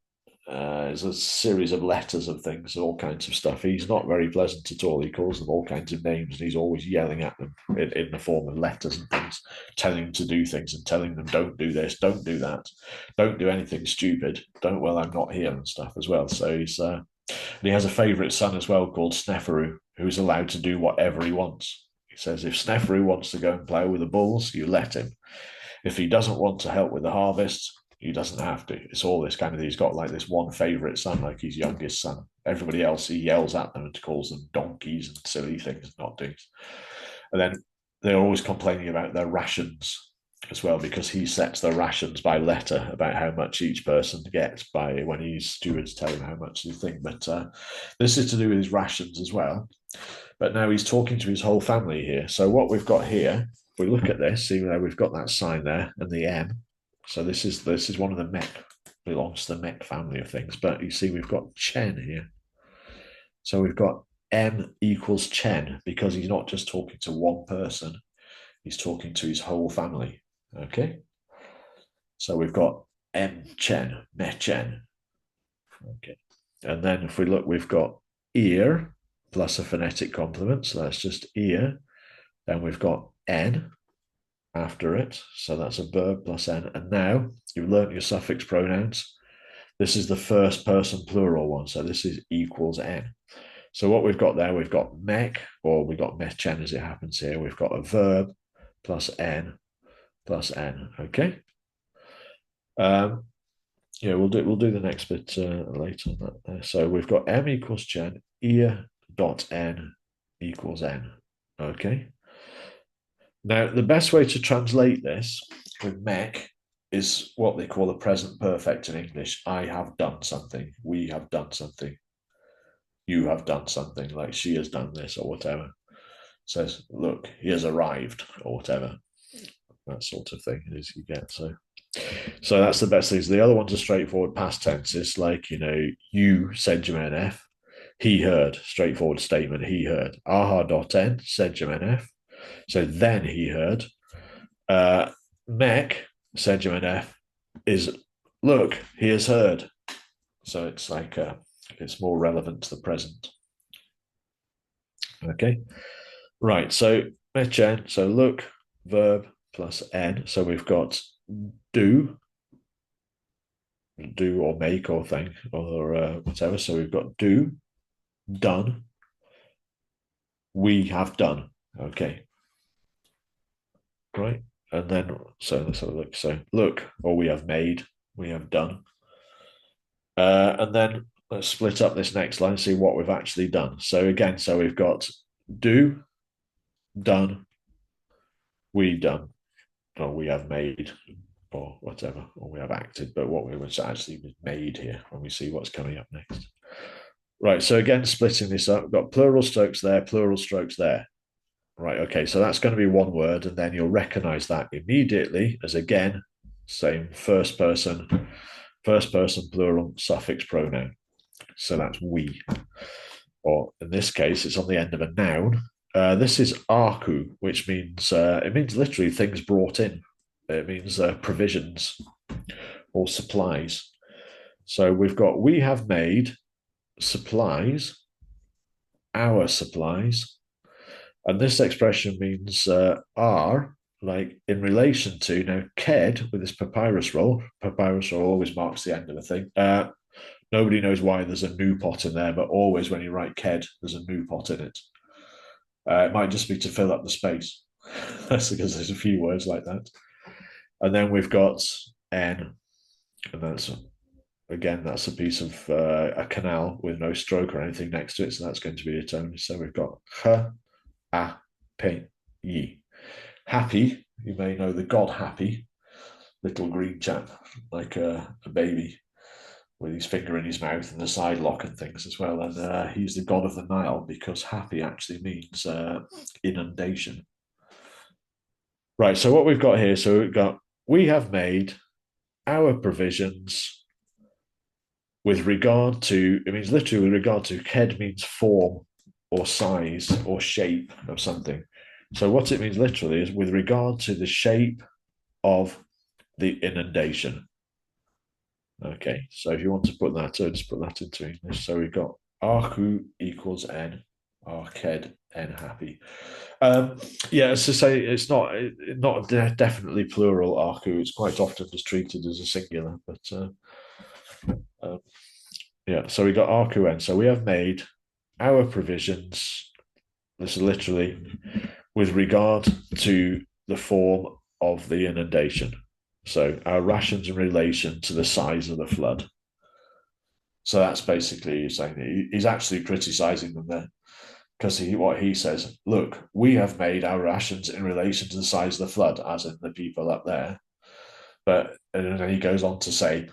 There's a series of letters of things, all kinds of stuff. He's not very pleasant at all. He calls them all kinds of names, and he's always yelling at them in the form of letters and things, telling them to do things and telling them, don't do this, don't do that, don't do anything stupid, don't, well, I'm not here and stuff as well. So and he has a favourite son as well called Sneferu, who's allowed to do whatever he wants. He says, if Sneferu wants to go and plough with the bulls, you let him. If he doesn't want to help with the harvest, he doesn't have to. It's all this kind of, he's got like this one favorite son, like his youngest son. Everybody else, he yells at them and calls them donkeys and silly things, not doings. And then they're always complaining about their rations as well, because he sets the rations by letter about how much each person gets by when his stewards tell him how much they think. But this is to do with his rations as well. But now he's talking to his whole family here. So what we've got here, if we look at this, see there we've got that sign there and the M. So this is one of the Met, belongs to the Met family of things. But you see, we've got Chen here. So we've got M equals Chen because he's not just talking to one person, he's talking to his whole family. Okay. So we've got M Chen, Me Chen. Okay. And then if we look, we've got ear plus a phonetic complement. So that's just ear. Then we've got N after it. So that's a verb plus N. And now you've learned your suffix pronouns. This is the first person plural one. So this is equals N. So what we've got there, we've got mech, or we've got mechen as it happens here. We've got a verb plus N plus N. Okay. Yeah, we'll do the next bit later. So we've got M equals Chen, ear dot N equals N. Okay. Now, the best way to translate this with mech is what they call a present perfect in English. I have done something. We have done something. You have done something, like she has done this or whatever. Says, look, he has arrived or whatever. That sort of thing as you get. So that's the best things. The other ones are straightforward past tenses, like, you said F. He heard, straightforward statement, he heard. Aha.n said F. So then he heard. Mech said F is, look, he has heard. So it's like it's more relevant to the present. Okay, right. So chen. So look, verb plus n. So we've got do, do or make or thing or whatever. So we've got do, done, we have done. Okay, right. And then so let's have a look. So look, or we have made, we have done. And then let's split up this next line and see what we've actually done. So again, so we've got do, done, we done, or we have made, or whatever, or we have acted, but what we was actually made here when we see what's coming up next. Right, so again, splitting this up, we've got plural strokes there, plural strokes there. Right, okay, so that's going to be one word, and then you'll recognize that immediately as again, same first person plural suffix pronoun. So that's we. Or in this case, it's on the end of a noun. This is aku, which means it means literally things brought in. It means provisions or supplies. So we've got we have made supplies, our supplies, and this expression means are, like in relation to. Now ked with this papyrus roll always marks the end of a thing. Nobody knows why there's a new pot in there, but always when you write ked, there's a new pot in it. It might just be to fill up the space. That's because there's a few words like that. And then we've got n, and that's again, that's a piece of a canal with no stroke or anything next to it, so that's going to be a tone. So we've got h, a, p, y. Happy, you may know the god Happy, little green chap, like a baby with his finger in his mouth and the side lock and things as well. And he's the god of the Nile because happy actually means inundation. Right, so what we've got here, so we've got, we have made our provisions with regard to, it means literally with regard to, ked means form or size or shape of something. So what it means literally is with regard to the shape of the inundation. Okay, so if you want to put that, just put that into English. So we've got Arku equals N, Arked N happy. Yeah, as to say, it's not definitely plural Arku. It's quite often just treated as a singular, but yeah. So we got Arku N. So we have made our provisions. This is literally with regard to the form of the inundation. So our rations in relation to the size of the flood. So that's basically saying he's actually criticizing them there because what he says, look, we have made our rations in relation to the size of the flood, as in the people up there. But and then he goes on to say,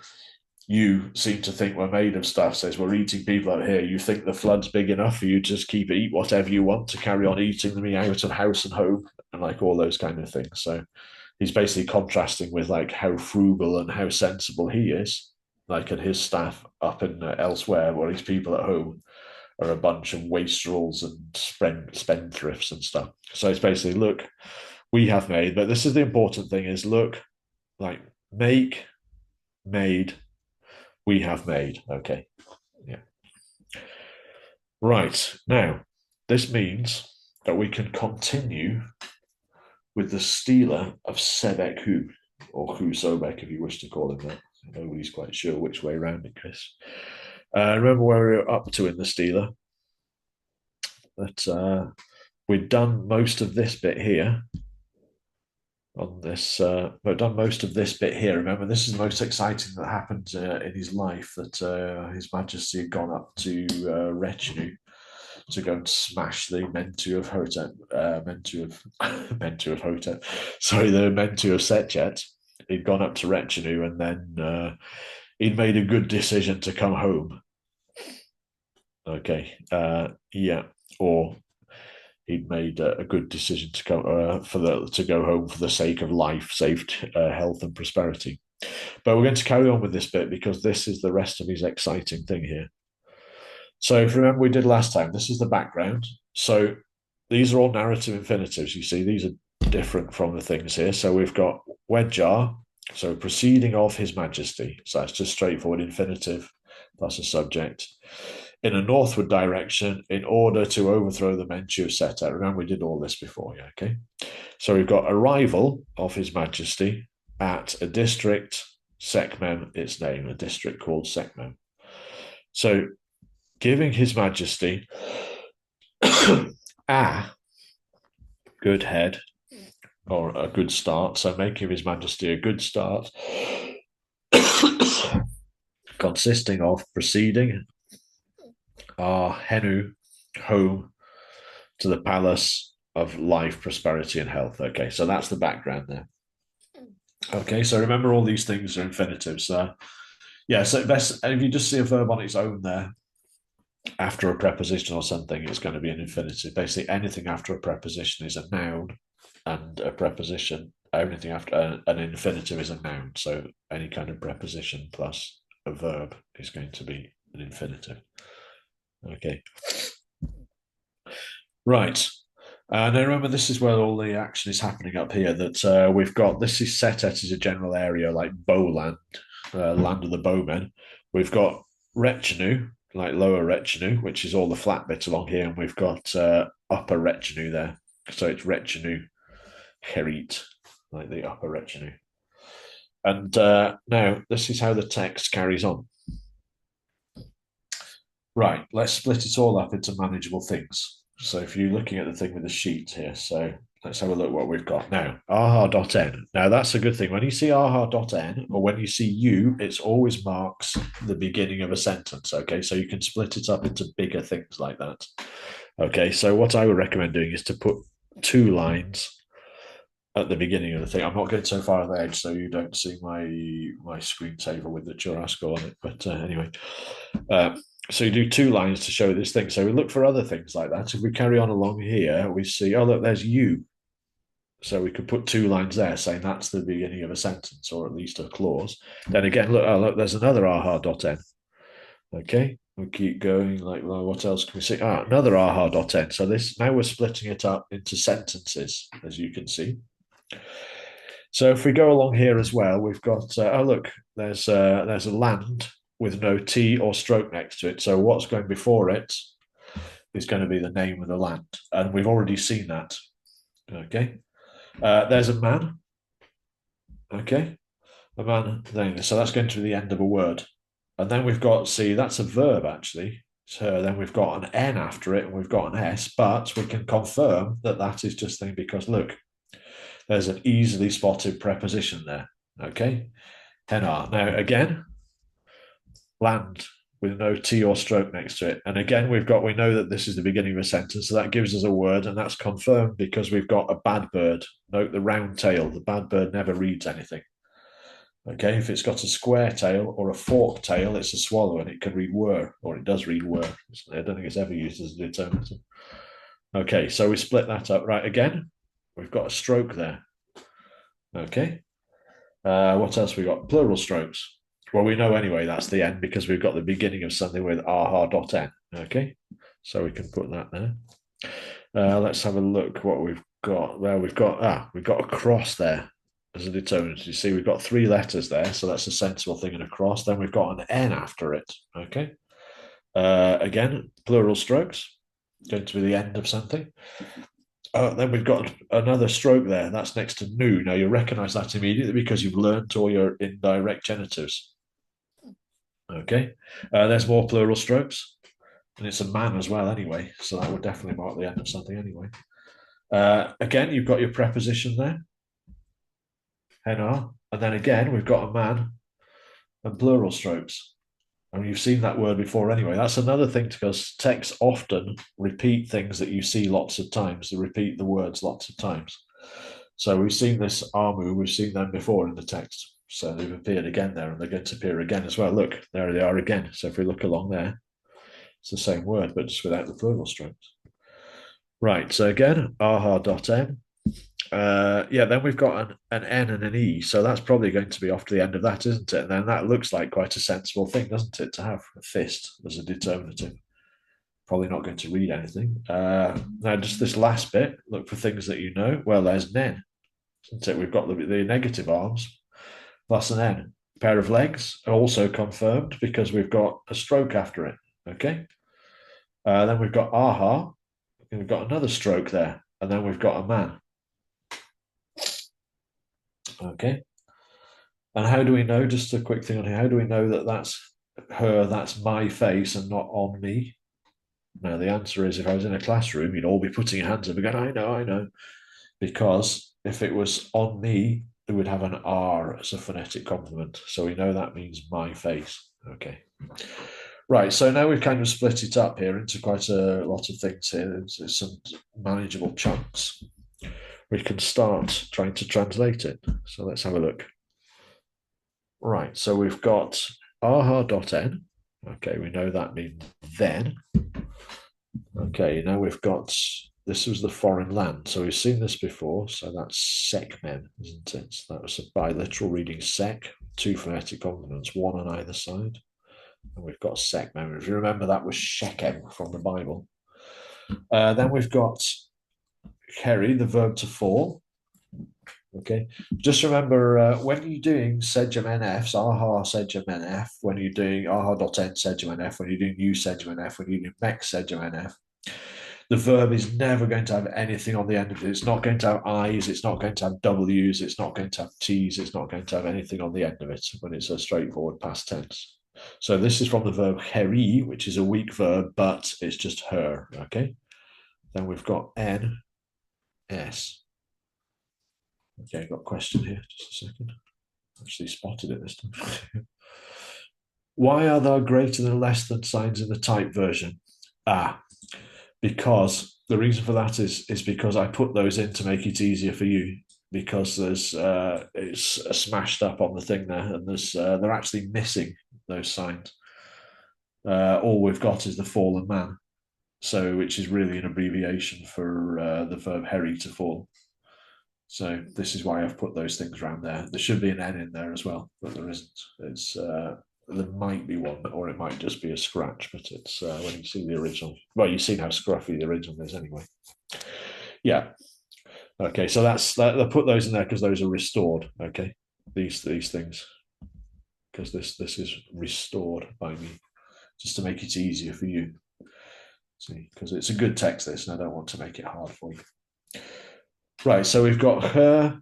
you seem to think we're made of stuff, says we're eating people out here. You think the flood's big enough for you to just eat whatever you want to carry on eating me out of house and home and like all those kind of things. So he's basically contrasting with like how frugal and how sensible he is, like and his staff up in elsewhere, where his people at home are a bunch of wastrels and spendthrifts and stuff. So it's basically, look, we have made, but this is the important thing: is look, like make, made, we have made. Okay, yeah, right. Now this means that we can continue with the stealer of Sebek Hu, or Hu Sobek, if you wish to call him that. Nobody's quite sure which way around it, Chris. Remember where we were up to in the stealer? That we'd done most of this bit here on this. We've done most of this bit here. Remember, this is the most exciting that happened in his life. That His Majesty had gone up to Retinue to go and smash the Mentu of Hotep, Mentu of Hotep. Sorry, the Mentu of Sechet. He'd gone up to Retinue, and then he'd made a good decision to come home. Okay, yeah, or he'd made a good decision to go to go home for the sake of life, saved health and prosperity. But we're going to carry on with this bit because this is the rest of his exciting thing here. So if you remember we did last time, this is the background. So these are all narrative infinitives. You see, these are different from the things here. So we've got Wedjar, so proceeding of His Majesty. So that's just straightforward infinitive. That's a subject. In a northward direction, in order to overthrow the men you have set out. Remember, we did all this before, yeah, okay? So we've got arrival of His Majesty at a district, Sekmem, its name, a district called Sekmem. So giving His Majesty a good head or a good start, so making His Majesty a good start, consisting of proceeding our Henu home to the palace of life, prosperity, and health. Okay, so that's the background there. Okay, so remember all these things are infinitives. Yeah, so if you just see a verb on its own there after a preposition or something, it's going to be an infinitive. Basically, anything after a preposition is a noun, and a preposition, anything after an infinitive is a noun. So any kind of preposition plus a verb is going to be an infinitive. Okay. Right. Now remember, this is where all the action is happening up here. That we've got this is set at as a general area like bowland, land of the bowmen. We've got retinue, like lower retinue, which is all the flat bits along here, and we've got upper retinue there. So it's retinue herit, like the upper retinue. And now this is how the text carries on. Right, let's split it all up into manageable things. So if you're looking at the thing with the sheet here, so let's have a look what we've got now. aha.n. Now that's a good thing. When you see aha.n or when you see you, it's always marks the beginning of a sentence. Okay, so you can split it up into bigger things like that. Okay, so what I would recommend doing is to put 2 lines at the beginning of the thing. I'm not going so far on the edge so you don't see my screensaver with the churrasco on it. But anyway, so you do 2 lines to show this thing. So we look for other things like that. If we carry on along here, we see, oh, look, there's you. So we could put 2 lines there saying that's the beginning of a sentence or at least a clause. Then again, look, oh, look, there's another aha.n. Okay, we'll keep going. Like, well, what else can we see? Another aha.n. So this now we're splitting it up into sentences, as you can see. So if we go along here as well, we've got, oh, look, there's a land with no T or stroke next to it. So what's going before it is going to be the name of the land. And we've already seen that. Okay. There's a man. Okay. A man. So that's going to be the end of a word. And then we've got, see, that's a verb actually. So then we've got an N after it and we've got an S, but we can confirm that that is just thing because look, there's an easily spotted preposition there. Okay. NR. Now again, land with no T or stroke next to it. And again, we know that this is the beginning of a sentence. So that gives us a word, and that's confirmed because we've got a bad bird. Note the round tail. The bad bird never reads anything. Okay, if it's got a square tail or a forked tail, it's a swallow and it can read were, or it does read were. I don't think it's ever used as a determinative. Okay, so we split that up. Right, again, we've got a stroke there. Okay. What else we got? Plural strokes. Well, we know anyway that's the end because we've got the beginning of something with aha.n. Okay, so we can put that there. Let's have a look what we've got. Well, we've got a cross there as a determinant. You see, we've got 3 letters there, so that's a sensible thing in a cross. Then we've got an N after it. Okay. Again, plural strokes, going to be the end of something. Then we've got another stroke there. That's next to new. Now you recognize that immediately because you've learned all your indirect genitives. Okay. There's more plural strokes. And it's a man as well anyway. So that would definitely mark the end of something anyway. Again, you've got your preposition there. NR. And then again, we've got a man and plural strokes. And you've seen that word before anyway. That's another thing because texts often repeat things that you see lots of times. They repeat the words lots of times. So we've seen this armu, we've seen them before in the text. So they've appeared again there and they're going to appear again as well. Look, there they are again. So if we look along there, it's the same word, but just without the plural strokes. Right, so again, aha.n. Then we've got an N and an E, so that's probably going to be off to the end of that, isn't it? And then that looks like quite a sensible thing, doesn't it, to have a fist as a determinative? Probably not going to read anything. Now, just this last bit, look for things that you know. Well, there's an N, isn't it? We've got the negative arms plus an N. Pair of legs are also confirmed because we've got a stroke after it. Okay. Then we've got aha. And we've got another stroke there. And then we've got a man. Okay. And how do we know, just a quick thing on here, how do we know that that's her, that's my face and not on me? Now, the answer is if I was in a classroom, you'd all be putting your hands up and going, I know, I know. Because if it was on me, it would have an R as a phonetic complement. So we know that means my face. Okay. Right, so now we've kind of split it up here into quite a lot of things here. It's some manageable chunks. We can start trying to translate it. So let's have a look. Right, so we've got aha.n. Okay, we know that means then. Okay, now we've got, this was the foreign land. So we've seen this before. So that's sekmen, isn't it? So that was a biliteral reading sek, two phonetic complements, one on either side. And we've got sekmen. If you remember, that was Shechem from the Bible. Then we've got Kerry, the verb to fall. Okay, just remember when you're doing Sejam NFs, aha Sejam NF, when you're doing aha.n Sejam NF, when you're doing U Sejam NF, when you're doing Mex Sejam NF, the verb is never going to have anything on the end of it. It's not going to have I's, it's not going to have W's, it's not going to have T's, it's not going to have anything on the end of it when it's a straightforward past tense. So this is from the verb heri, which is a weak verb, but it's just her, okay? Then we've got N, S. Okay, I've got a question here, just a second. Actually spotted it this time. Why are there greater than less than signs in the type version? Because the reason for that is because I put those in to make it easier for you. Because there's it's smashed up on the thing there, and there's they're actually missing those signs. All we've got is the fallen man, so which is really an abbreviation for the verb heri to fall. So this is why I've put those things around there. There should be an N in there as well, but there isn't. It's there might be one, or it might just be a scratch. But it's when you see the original. Well, you've seen how scruffy the original is anyway. Yeah. Okay, so that's that. They put those in there because those are restored. Okay, these things because this is restored by me just to make it easier for you. See, because it's a good text this, and I don't want to make it hard for you. Right, so we've got her,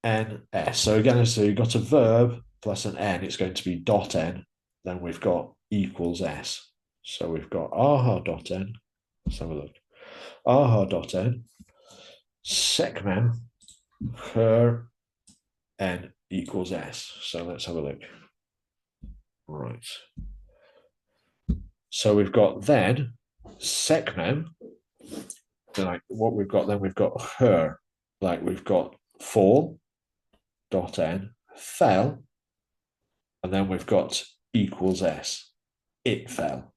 N, S. So again, so you've got a verb plus an N, it's going to be dot N. Then we've got equals S. So we've got aha.n. Let's have a look. Aha.n, sekmem, her, N equals S. So let's have a look. Right. So we've got then sekmem. Like what we've got then, we've got her. Like we've got fall, dot N, fell, and then we've got equals S. It fell,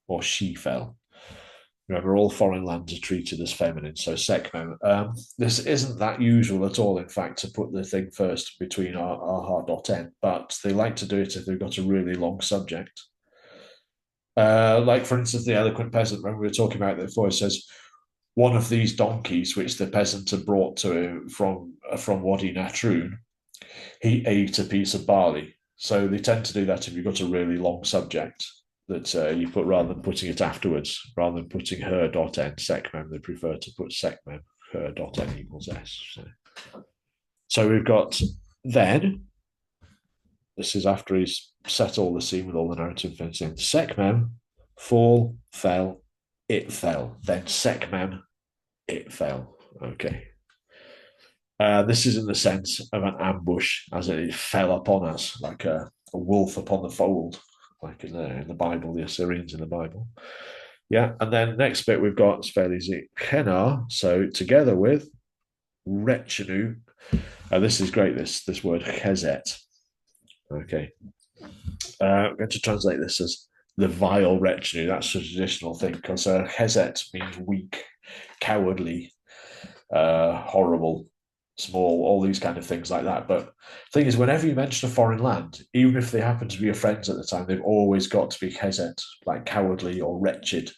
or she fell. Remember, all foreign lands are treated as feminine, so sekmem. This isn't that usual at all, in fact, to put the thing first between aha.n, but they like to do it if they've got a really long subject. Like, for instance, the eloquent peasant, when we were talking about it before, it says, one of these donkeys, which the peasant had brought to him from Wadi Natrun, he ate a piece of barley. So they tend to do that if you've got a really long subject that you put rather than putting it afterwards, rather than putting her dot n sekmem, they prefer to put sekmem her dot n equals s. So we've got then. This is after he's set all the scene with all the narrative fencing. Sekmem, fall, fell, it fell. Then sekmem, it fell. Okay. This is in the sense of an ambush, as it fell upon us like a wolf upon the fold, like in the Bible, the Assyrians in the Bible. Yeah, and then next bit we've got it's fairly easy. Kenar, so together with Rechenu. This is great. This word chezet. Okay, I'm going to translate this as the vile Rechenu. That's a traditional thing because chezet means weak, cowardly, horrible, small, all these kind of things like that. But the thing is, whenever you mention a foreign land, even if they happen to be your friends at the time, they've always got to be chezet, like cowardly or wretched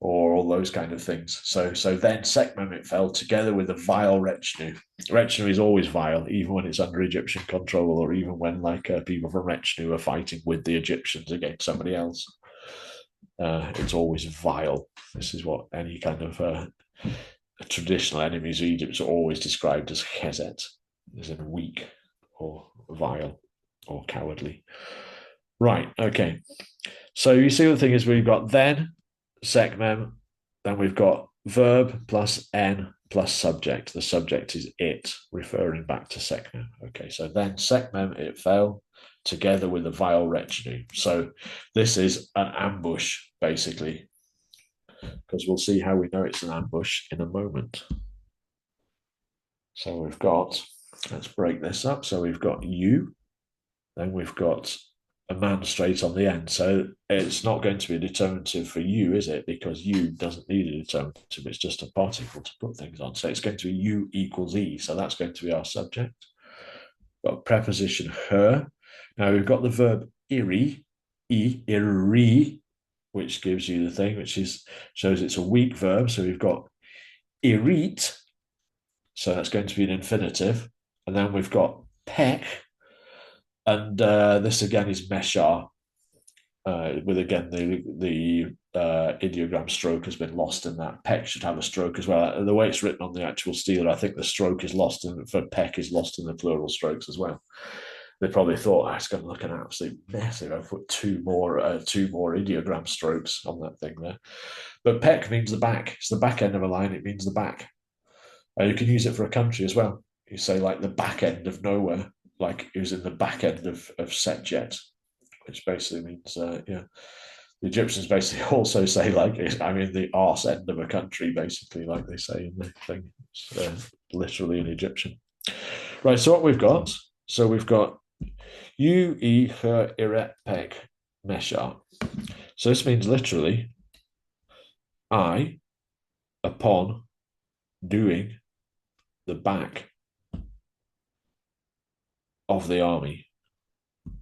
or all those kind of things. So then Sekhmem it fell together with a vile retinue. Retinue is always vile, even when it's under Egyptian control, or even when people from retinue are fighting with the Egyptians against somebody else. It's always vile. This is what any kind of traditional enemies of Egypt are always described as chesed, as in weak or vile or cowardly. Right, okay. So you see, the thing is, we've got then, Sekhmem, then we've got verb plus n plus subject. The subject is it, referring back to Sekhmem. Okay, so then Sekhmem, it fell together with a vile retinue. So this is an ambush, basically, because we'll see how we know it's an ambush in a moment. So we've got, let's break this up. So we've got you, then we've got a man straight on the end. So it's not going to be a determinative for you, is it? Because you doesn't need a determinative. It's just a particle to put things on. So it's going to be you equals e. So that's going to be our subject. Got preposition her. Now we've got the verb iri, iri, which gives you the thing, which shows it's a weak verb. So we've got irit. So that's going to be an infinitive. And then we've got pek. And this again is meshar, with again the ideogram stroke has been lost in that. Peck should have a stroke as well. The way it's written on the actual steeler, I think the stroke is lost in for peck is lost in the plural strokes as well. They probably thought, it's going to look an absolute mess if I put two more ideogram strokes on that thing there. But peck means the back. It's the back end of a line. It means the back. You can use it for a country as well. You say like the back end of nowhere, like it was in the back end of Setjet, which basically means, the Egyptians basically also say the arse end of a country, basically, like they say in the thing. It's literally an Egyptian. Right, so what we've got, you, e, her, iret, peg, mesha. So this means literally, I, upon doing the back of the army.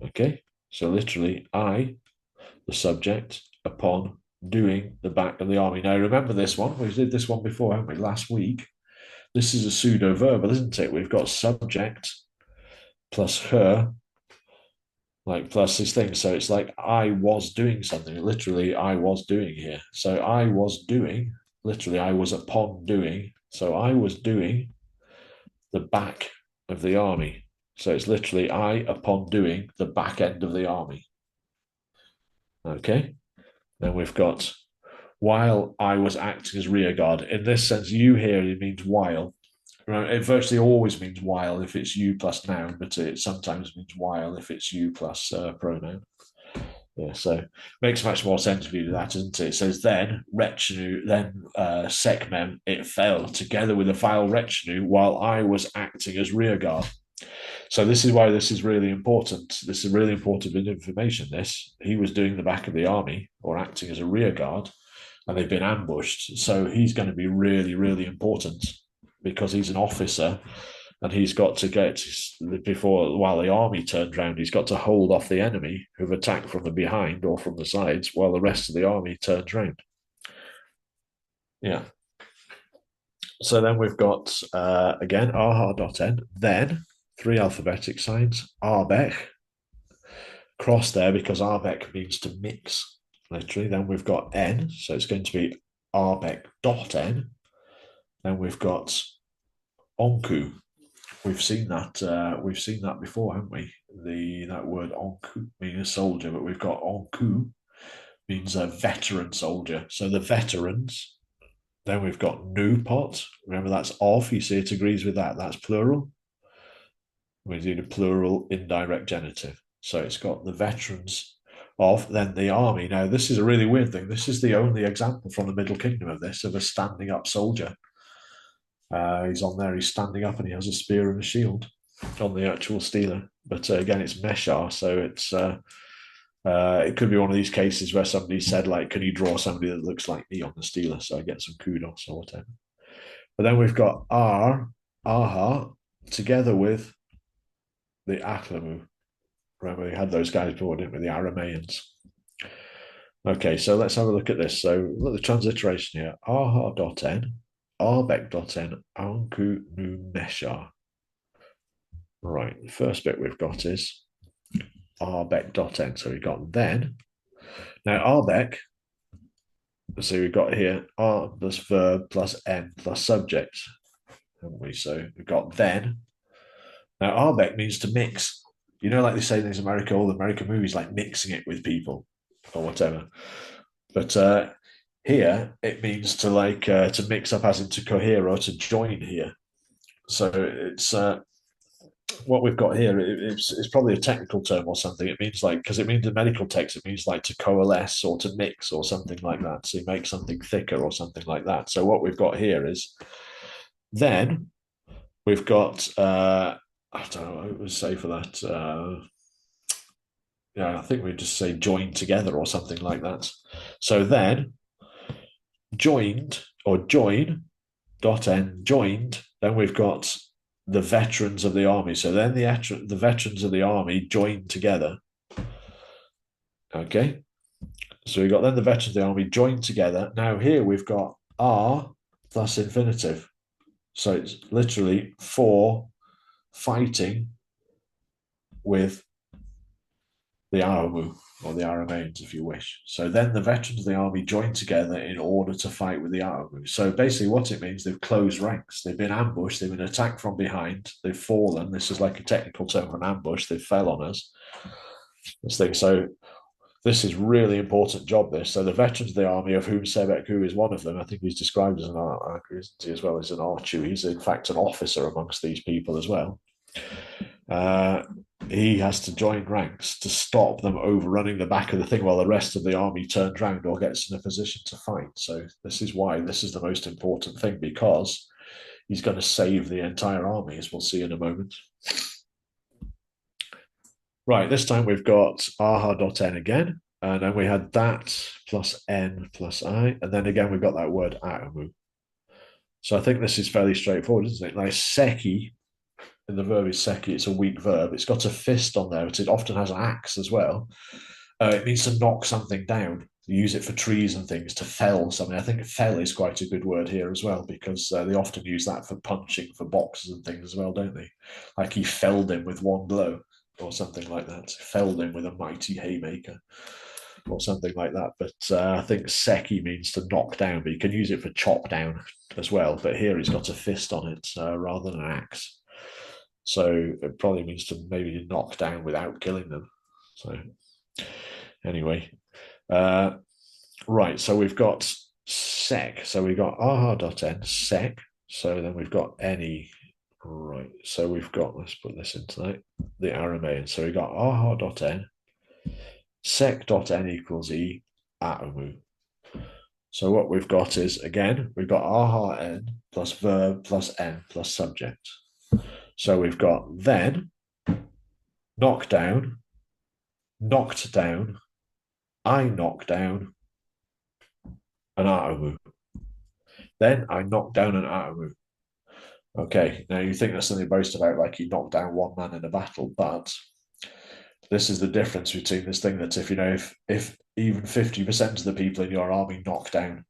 Okay, so literally, I, the subject, upon doing the back of the army. Now, remember this one? We did this one before, haven't we? Last week. This is a pseudo verbal, isn't it? We've got subject plus her, like plus this thing. So it's like I was doing something. Literally, I was doing here. So I was doing, literally, I was upon doing. So I was doing the back of the army. So it's literally I upon doing the back end of the army. Okay. Then we've got while I was acting as rear guard. In this sense, you here it means while. It virtually always means while if it's you plus noun, but it sometimes means while if it's you plus pronoun. Yeah, so makes much more sense if you do that, doesn't it? It says then retinue, then Sekhmem, it fell together with a vile retinue while I was acting as rear guard. So this is why this is really important. This is really important bit of information. He was doing the back of the army or acting as a rear guard, and they've been ambushed. So he's going to be really, really important because he's an officer and he's got to get while the army turns round, he's got to hold off the enemy who've attacked from the behind or from the sides while the rest of the army turns round. Yeah. So then we've got, again, aha.n, then three alphabetic signs, Arbeck, cross there because Arbeck means to mix, literally. Then we've got N, so it's going to be Arbeck.n. Then we've got Onku. We've seen that before, haven't we? That word Onku means a soldier, but we've got Onku means a veteran soldier. So the veterans. Then we've got Nupot. Remember that's of. You see it agrees with that. That's plural. We do the plural indirect genitive. So it's got the veterans of, then the army. Now, this is a really weird thing. This is the only example from the Middle Kingdom of this, of a standing up soldier. He's on there, he's standing up and he has a spear and a shield on the actual steeler. But again, it's Meshar, so it could be one of these cases where somebody said, like, can you draw somebody that looks like me on the steeler? So I get some kudos or whatever. But then we've got Aha, together with the Aklamu. Remember, we had those guys before, didn't we? The Aramaeans. Okay, so let's have a look at this. So look at the transliteration here. Aha.n, arbeck.n, anku nu mesha. Right, the first bit we've got is arbeck.n. So we've got then. Now arbeck, so we've got here are plus verb plus n plus subject, haven't we? So we've got then. Now arbeck means to mix. You know, like they say in America, all the American movies, like mixing it with people or whatever. But here it means to mix up, as in to cohere or to join here. So it's what we've got here. It's probably a technical term or something. It means like, because it means in medical text, it means like to coalesce or to mix or something like that. So you make something thicker or something like that. So what we've got here is then we've got I don't know what I would say for that. Yeah, I think we just say join together or something like that. So then joined or join dot n joined, then we've got the veterans of the army. So then the veterans of the army joined together. Okay, so we've got then the veterans of the army joined together. Now here we've got are plus infinitive. So it's literally for fighting with the Aramu or the Aramaeans, if you wish. So then the veterans of the army joined together in order to fight with the Aramu. So basically, what it means, they've closed ranks. They've been ambushed. They've been attacked from behind. They've fallen. This is like a technical term for an ambush. They fell on us. This thing. So this is really important job. This. So the veterans of the army, of whom Sebeku is one of them, I think he's described as an archer, isn't he, as well as an archer. He's in fact an officer amongst these people as well. He has to join ranks to stop them overrunning the back of the thing while the rest of the army turns round or gets in a position to fight. So this is why this is the most important thing, because he's going to save the entire army, as we'll see in a moment. Right, this time we've got aha.n again, and then we had that plus n plus I, and then again we've got that word atamu. So I think this is fairly straightforward, isn't it? Like seki, and the verb is seki, it's a weak verb. It's got a fist on there, but it often has an axe as well. It means to knock something down. You use it for trees and things, to fell something. I think fell is quite a good word here as well, because they often use that for punching, for boxes and things as well, don't they? Like he felled him with one blow or something like that. Felled him with a mighty haymaker or something like that. But I think seki means to knock down, but you can use it for chop down as well. But here he's got a fist on it rather than an axe. So it probably means to maybe knock down without killing them. So anyway, right. So we've got sec. So we've got aha.n sec. So then we've got any. Right. So we've got, let's put this into that, the Aramaean. So we've got aha.n sec.n equals e atomu. So what we've got is, again, we've got aha n plus verb plus n plus subject. So we've got then, knock down, knocked down, I knock down an atomu. Then I knock down an atomu. Okay, now you think that's something to boast about, like you knocked down one man in a battle, but this is the difference between this thing that if even 50% of the people in your army knock down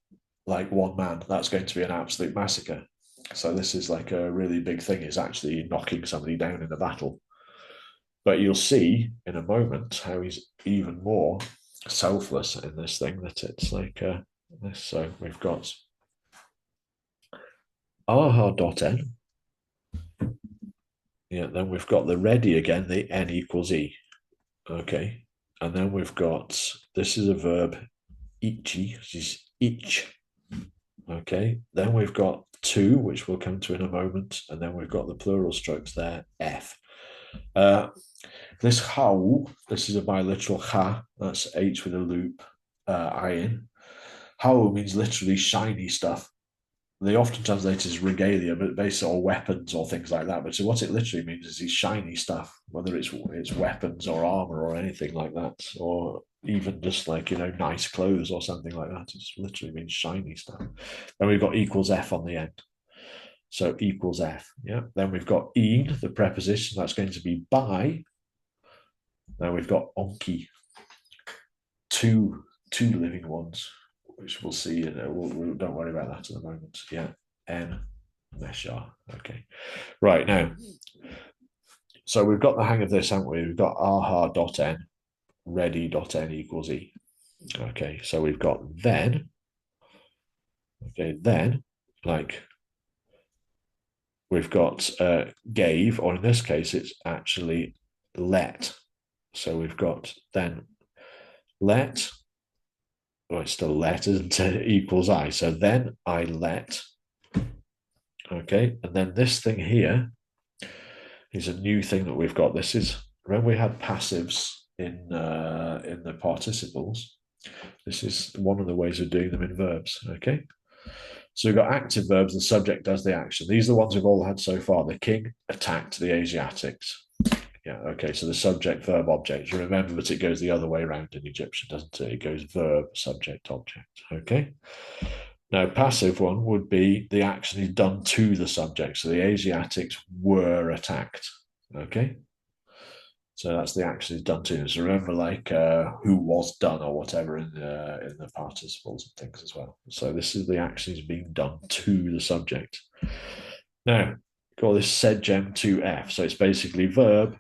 like one man, that's going to be an absolute massacre. So this is like a really big thing, is actually knocking somebody down in a battle. But you'll see in a moment how he's even more selfless in this thing, that it's like this. So we've got aha.n. Yeah, then we've got the ready again, the n equals e. Okay. And then we've got, this is a verb, ichi, which is ich. Okay. Then we've got to, which we'll come to in a moment. And then we've got the plural strokes there, f. This how, this is a biliteral ha, that's h with a loop, iron. How means literally shiny stuff. They often translate it as regalia, but basically, or weapons or things like that. But so what it literally means is these shiny stuff, whether it's weapons or armor or anything like that, or even just like nice clothes or something like that. It just literally means shiny stuff. Then we've got equals f on the end, so equals f. Yeah. Then we've got een, the preposition, that's going to be by. Now we've got onki, to two living ones, which we'll see. Don't worry about that at the moment. Yeah, N Meshar. Okay, right now. So we've got the hang of this, haven't we? We've got aha.n, ready.n equals e. Okay, so we've got then. Okay, then, like we've got gave, or in this case, it's actually let. So we've got then let, well, it's still let, isn't it? Equals I. So then I let, okay, and then this thing here is a new thing that we've got. This is, remember we had passives in the participles. This is one of the ways of doing them in verbs, okay? So we've got active verbs, the subject does the action. These are the ones we've all had so far. The king attacked the Asiatics. Yeah, okay, so the subject, verb, object. Remember that it goes the other way around in Egyptian, doesn't it? It goes verb, subject, object, okay? Now, passive one would be the action is done to the subject. So the Asiatics were attacked, okay? So that's the action is done to them. So remember, like who was done or whatever in the participles and things as well. So this is the action is being done to the subject. Now, call this sedgem to F. So it's basically verb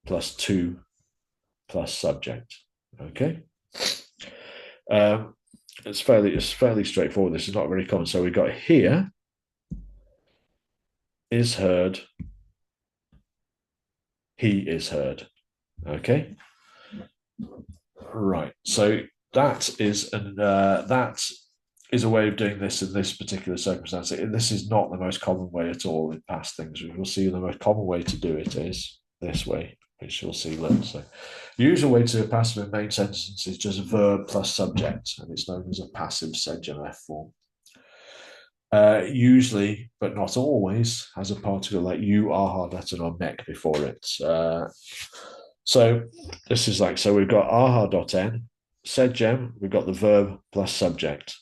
plus to plus subject. Okay. It's fairly straightforward. This is not very common. So we got here is heard. He is heard. Okay. Right. So that is a way of doing this in this particular circumstance. This is not the most common way at all in past things. We will see the most common way to do it is this way, which you'll see later. So the usual way to do a passive in main sentence is just verb plus subject, and it's known as a passive sedgem F form. Usually, but not always, has a particle like you, aha, letter, or mek before it. So this is like, so we've got aha.n, sedgem, we've got the verb plus subject.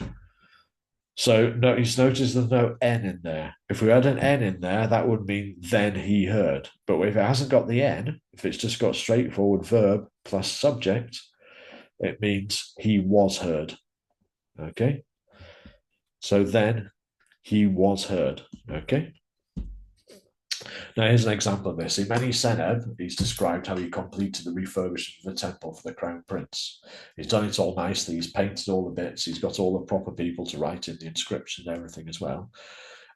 So notice there's no n in there. If we had an n in there, that would mean then he heard. But if it hasn't got the n, if it's just got straightforward verb plus subject, it means he was heard. Okay. So then he was heard. Okay. Now, here's an example of this. In Many Seneb, he's described how he completed the refurbishment of the temple for the crown prince. He's done it all nicely. He's painted all the bits. He's got all the proper people to write in the inscription and everything as well.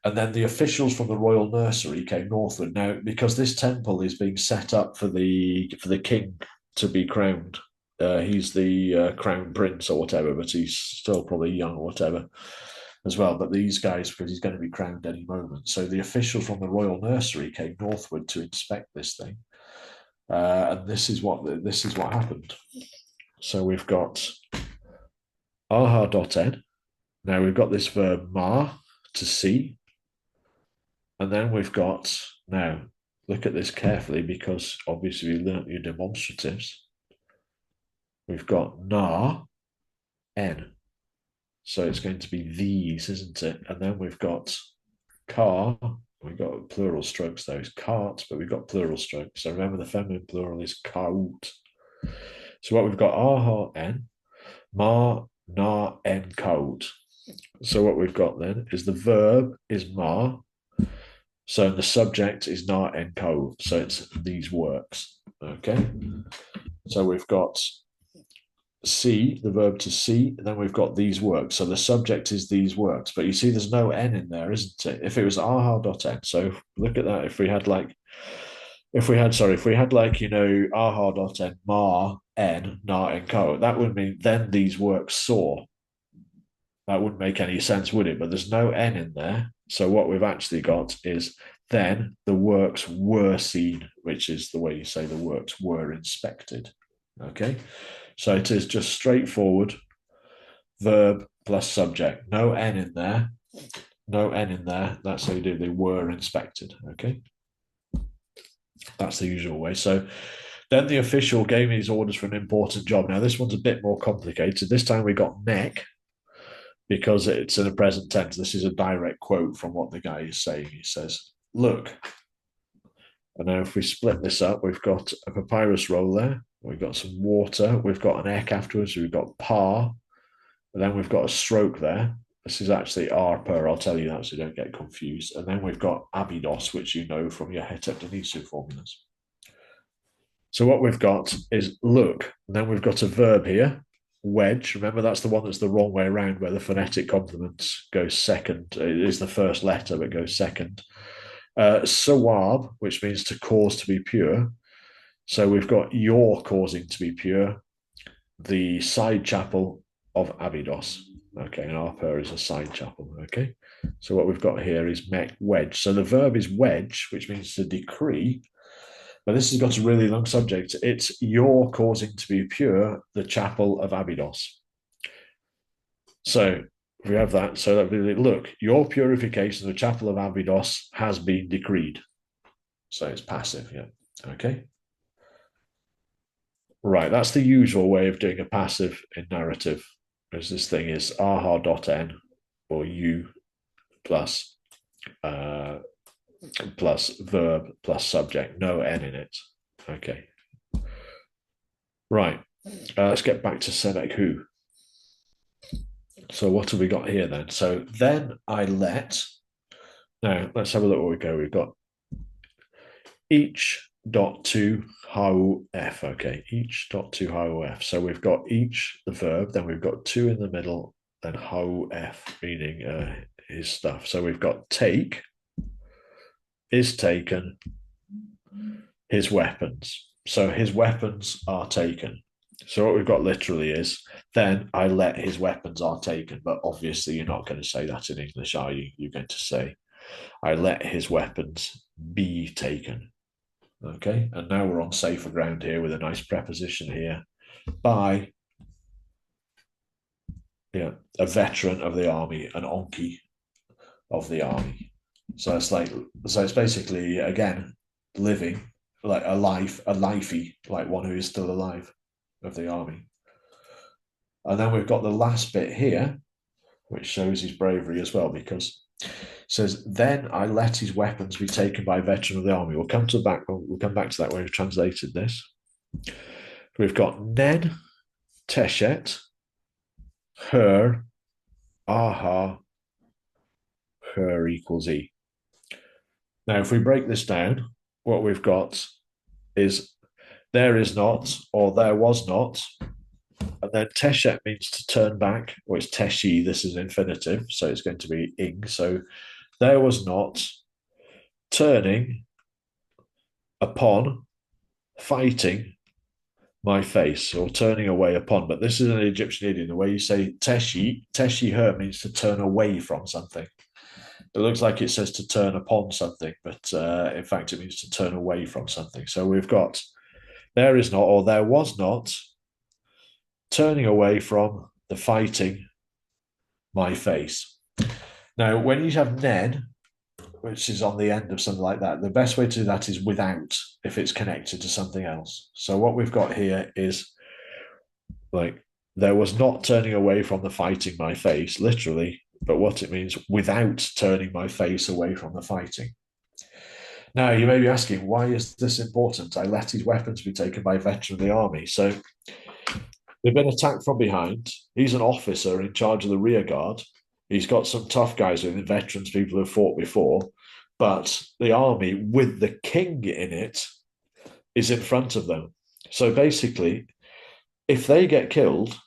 And then the officials from the royal nursery came northward. Now, because this temple is being set up for the king to be crowned, he's the crown prince or whatever, but he's still probably young or whatever as well. But these guys, because he's going to be crowned any moment. So the officials from the royal nursery came northward to inspect this thing. And this is what happened. So we've got aha.n. Now we've got this verb ma, to see. And then we've got, now look at this carefully because obviously we learnt your demonstratives. We've got na, n. So it's going to be these, isn't it? And then we've got car. We've got plural strokes, though. It's cart, but we've got plural strokes. So remember the feminine plural is kaut. So what we've got, aha, n, ma, na, n, kaut. So what we've got then is the verb is ma. So the subject is na, n, kaut. So it's these works. Okay. So we've got see, the verb to see, and then we've got these works. So the subject is these works, but you see there's no n in there, isn't it? If it was aha.n, so look at that. If we had like, aha.n, ma, n, na, n, co, that would mean then these works saw. That wouldn't make any sense, would it? But there's no n in there. So what we've actually got is then the works were seen, which is the way you say the works were inspected. Okay. So it is just straightforward verb plus subject. No n in there. No n in there. That's how you do. They were inspected. Okay. That's the usual way. So then the official gave me his orders for an important job. Now this one's a bit more complicated. This time we got neck because it's in the present tense. This is a direct quote from what the guy is saying. He says, look. And now if we split this up, we've got a papyrus roll there. We've got some water. We've got an ek afterwards. We've got par. And then we've got a stroke there. This is actually R per, I'll tell you that so you don't get confused. And then we've got abidos, which you know from your heteptenisu formulas. So what we've got is look, and then we've got a verb here, wedge. Remember, that's the one that's the wrong way around, where the phonetic complement goes second. It is the first letter, but goes second. Sawab, which means to cause to be pure. So we've got you're causing to be pure, the side chapel of Abydos. Okay, and Arper is a side chapel. Okay, so what we've got here is mech wedge. So the verb is wedge, which means to decree. But this has got a really long subject. It's you're causing to be pure the chapel of Abydos. So we have that. So that really, look, your purification of the chapel of Abydos has been decreed. So it's passive, yeah. Okay. Right, that's the usual way of doing a passive in narrative, as this thing is aha.n or u plus uh, plus verb plus subject, no n in it. Okay. Right, let's get back to Senek who. So what have we got here then? So then I let, now let's have a look what we go. We've got each dot to how f. Okay, each dot to how f. So we've got each the verb, then we've got two in the middle, then how f meaning his stuff. So we've got take is taken, his weapons. So his weapons are taken. So what we've got literally is then I let his weapons are taken. But obviously you're not going to say that in English, are you? You're going to say I let his weapons be taken. Okay, and now we're on safer ground here with a nice preposition here by a veteran of the army, an onki of the army. So it's basically again living like a lifey, like one who is still alive of the army. And then we've got the last bit here, which shows his bravery as well, because it says, then I let his weapons be taken by a veteran of the army. We'll come to that. We'll come back to that when we've translated this. We've got Nen, Teshet, her, aha, her equals E. Now, if we break this down, what we've got is there is not, or there was not, and then teshet means to turn back, or it's teshi, this is infinitive, so it's going to be ing. So there was not turning upon, fighting my face, or turning away upon. But this is an Egyptian idiom. The way you say teshi her means to turn away from something. It looks like it says to turn upon something, but in fact, it means to turn away from something. So we've got there is not, or there was not, turning away from the fighting my face. Now, when you have nen, which is on the end of something like that, the best way to do that is without, if it's connected to something else. So what we've got here is like, there was not turning away from the fighting my face, literally, but what it means without turning my face away from the fighting. Now, you may be asking, why is this important? I let his weapons be taken by a veteran of the army. So they've been attacked from behind. He's an officer in charge of the rear guard. He's got some tough guys with him, veterans, people who have fought before. But the army, with the king in it, is in front of them. So basically, if they get killed,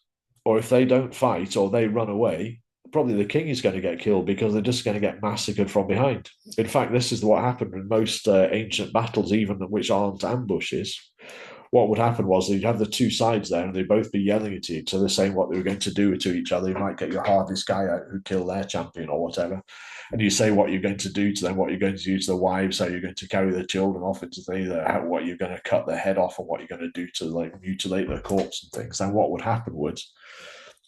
or if they don't fight, or they run away, probably the king is going to get killed because they're just going to get massacred from behind. In fact, this is what happened in most ancient battles, even which aren't ambushes. What would happen was you'd have the two sides there and they'd both be yelling at each other, saying what they were going to do to each other. You might get your hardest guy out who killed their champion or whatever. And you say what you're going to do to them, what you're going to do to the wives, how you're going to carry the children off into the, what you're going to cut their head off and what you're going to do to like mutilate their corpse and things. And what would happen was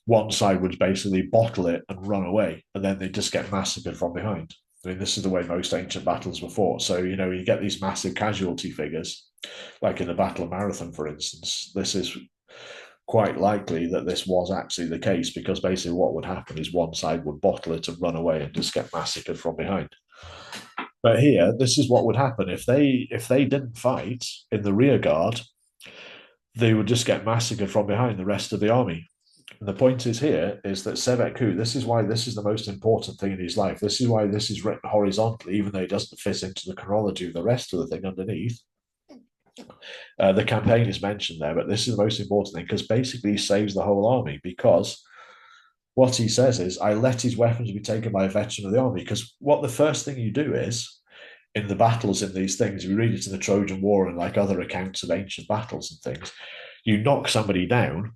one side would basically bottle it and run away, and then they just get massacred from behind. I mean, this is the way most ancient battles were fought. So, you get these massive casualty figures, like in the Battle of Marathon, for instance. This is quite likely that this was actually the case because basically what would happen is one side would bottle it and run away and just get massacred from behind. But here, this is what would happen if they didn't fight in the rear guard, they would just get massacred from behind the rest of the army. And the point is here is that Seveku, this is why this is the most important thing in his life. This is why this is written horizontally, even though it doesn't fit into the chronology of the rest of the thing underneath. The campaign is mentioned there, but this is the most important thing because basically he saves the whole army, because what he says is, I let his weapons be taken by a veteran of the army. Because what the first thing you do is, in the battles in these things, if you read it in the Trojan War and like other accounts of ancient battles and things, you knock somebody down.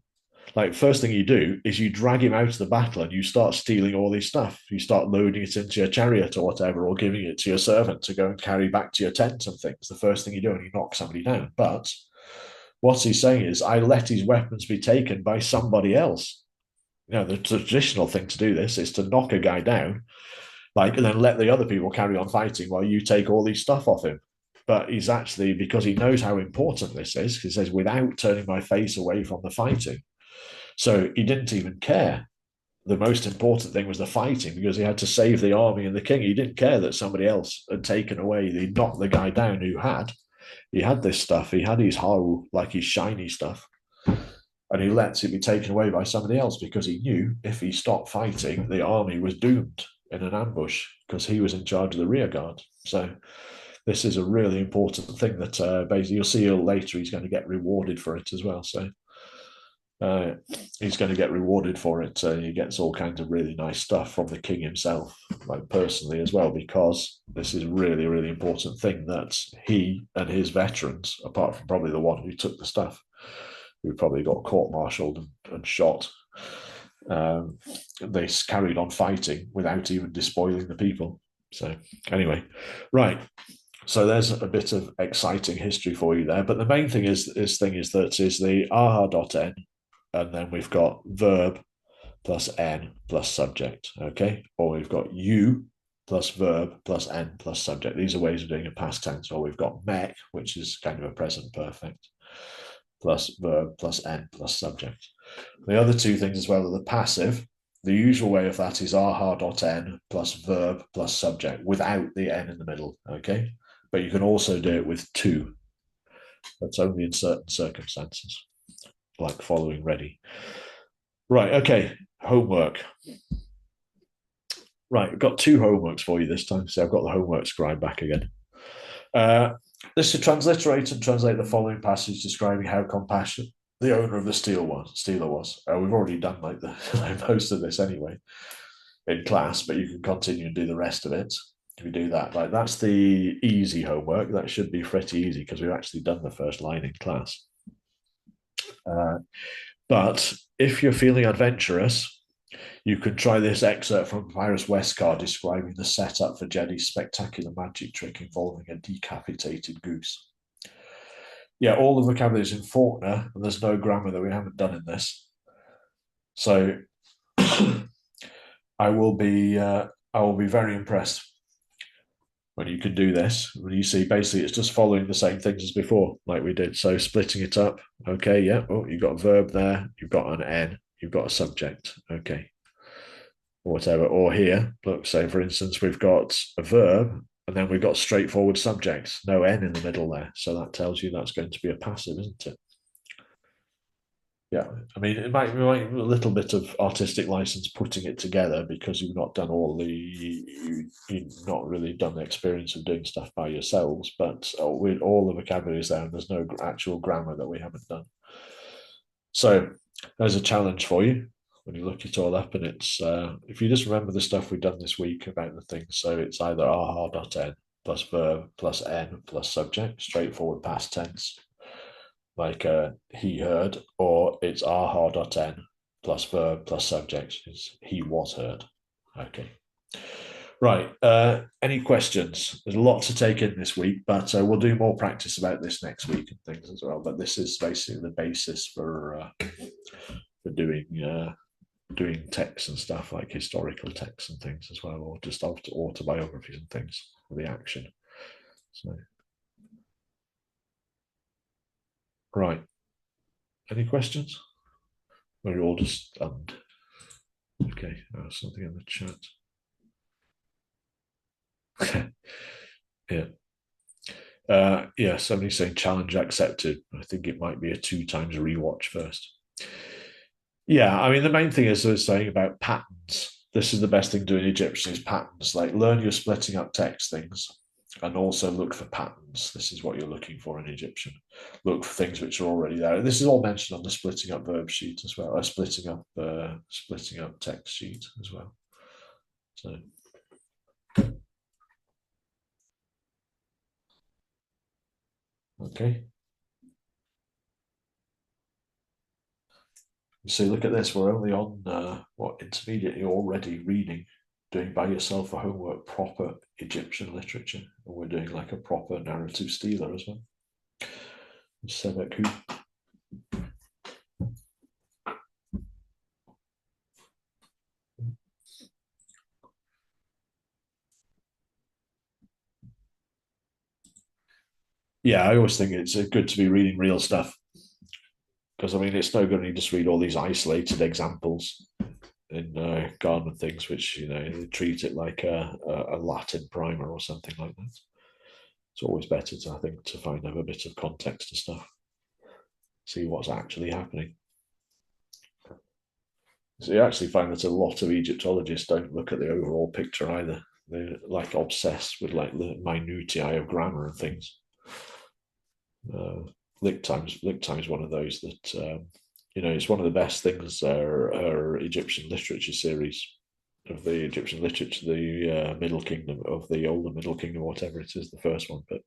Like, first thing you do is you drag him out of the battle and you start stealing all this stuff. You start loading it into your chariot or whatever, or giving it to your servant to go and carry back to your tent and things. The first thing you do when you knock somebody down. But what he's saying is, I let his weapons be taken by somebody else. The traditional thing to do this is to knock a guy down, and then let the other people carry on fighting while you take all these stuff off him. But he's actually, because he knows how important this is, he says, without turning my face away from the fighting. So he didn't even care. The most important thing was the fighting, because he had to save the army and the king. He didn't care that somebody else had taken away, he knocked the guy down he had this stuff. He had his how, like his shiny stuff. And he lets it be taken away by somebody else, because he knew if he stopped fighting, the army was doomed in an ambush, because he was in charge of the rear guard. So this is a really important thing that basically you'll see later he's going to get rewarded for it as well. So he's going to get rewarded for it. He gets all kinds of really nice stuff from the king himself, like personally as well, because this is a really, really important thing that he and his veterans, apart from probably the one who took the stuff, who probably got court-martialed and shot, they carried on fighting without even despoiling the people. So anyway, right. So there's a bit of exciting history for you there. But the main thing is the aha.n, and then we've got verb plus n plus subject, okay? Or we've got you plus verb plus n plus subject. These are ways of doing a past tense. Or we've got mech, which is kind of a present perfect, plus verb plus n plus subject. The other two things as well are the passive. The usual way of that is aha.n plus verb plus subject without the n in the middle, okay? But you can also do it with to. That's only in certain circumstances, like following ready. Right, okay, homework. Right, I've got two homeworks for you this time. So I've got the homework scribe back again. This is to transliterate and translate the following passage describing how compassionate the owner of the stealer was. We've already done like most of this anyway in class, but you can continue and do the rest of it if you do that. Like, that's the easy homework. That should be pretty easy because we've actually done the first line in class. But if you're feeling adventurous, you can try this excerpt from Papyrus Westcar describing the setup for Jenny's spectacular magic trick involving a decapitated goose. Yeah, all the vocabulary is in Faulkner, and there's no grammar that we haven't done in this. So I will be very impressed when you can do this. When you see, basically, it's just following the same things as before, like we did. So splitting it up. Okay, yeah. Oh, you've got a verb there. You've got an n. You've got a subject. Okay. Or whatever. Or here, look, say, for instance, we've got a verb, and then we've got straightforward subjects. No n in the middle there. So that tells you that's going to be a passive, isn't it? Yeah, I mean, it might be a little bit of artistic license putting it together because you've not done you've not really done the experience of doing stuff by yourselves. But with all the vocabulary is there, and there's no actual grammar that we haven't done. So there's a challenge for you when you look it all up, and it's if you just remember the stuff we've done this week about the things. So it's either aha.n plus verb plus n plus subject, straightforward past tense, like he heard, or it's aha.n plus verb plus subject, is he was heard. Okay. Right. Any questions? There's a lot to take in this week, but we'll do more practice about this next week and things as well. But this is basically the basis for doing texts and stuff, like historical texts and things as well, or just autobiographies and things for the action. So, right. Any questions? Or you're all just stunned? Okay, something in the chat. Yeah. Somebody's saying challenge accepted. I think it might be a 2 times rewatch first. Yeah, I mean, the main thing is sort of saying about patterns. This is the best thing to do in Egyptian is patterns. Like learn your splitting up text things and also look for patterns. This is what you're looking for in Egyptian. Look for things which are already there. This is all mentioned on the splitting up verb sheet as well, splitting up text sheet as well. So okay. So look at this. We're only on what intermediate you're already reading, doing by yourself for homework, proper Egyptian literature, and we're doing like a proper narrative stealer as well. Sebeku. Yeah, I always think it's good to be reading real stuff because I mean it's no good to just read all these isolated examples in garden things, which they treat it like a Latin primer or something like that. It's always better to I think to find out a bit of context and stuff, see what's actually happening. So you actually find that a lot of Egyptologists don't look at the overall picture either. They're like obsessed with like the minutiae of grammar and things. Lick Time's one of those that it's one of the best things. Our Egyptian literature series of the Egyptian literature, the Middle Kingdom of the older Middle Kingdom, whatever it is, the first one. But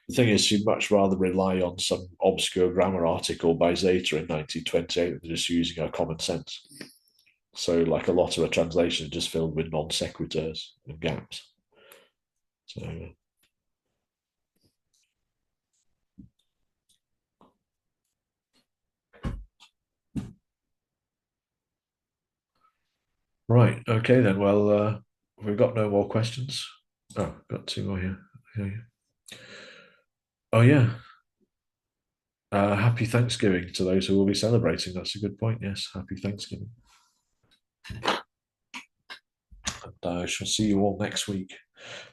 the thing is, she'd much rather rely on some obscure grammar article by Zeta in 1928 than just using her common sense. So, like a lot of her translations, just filled with non sequiturs and gaps. So, right, okay then. Well, we've got no more questions. Oh, got two more here. Okay. Oh yeah. Happy Thanksgiving to those who will be celebrating. That's a good point. Yes, happy Thanksgiving. And I shall see you all next week.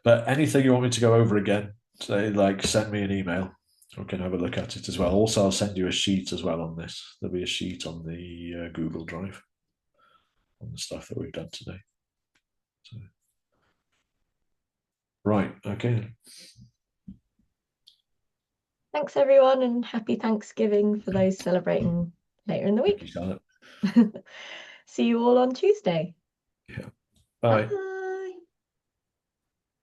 But anything you want me to go over again, say like send me an email. We can have a look at it as well. Also, I'll send you a sheet as well on this. There'll be a sheet on the Google Drive on the stuff that we've done today. So, right. Okay. Thanks, everyone, and happy Thanksgiving for those celebrating later in the Thank you, week. Charlotte. See you all on Tuesday. Yeah. Bye. Bye.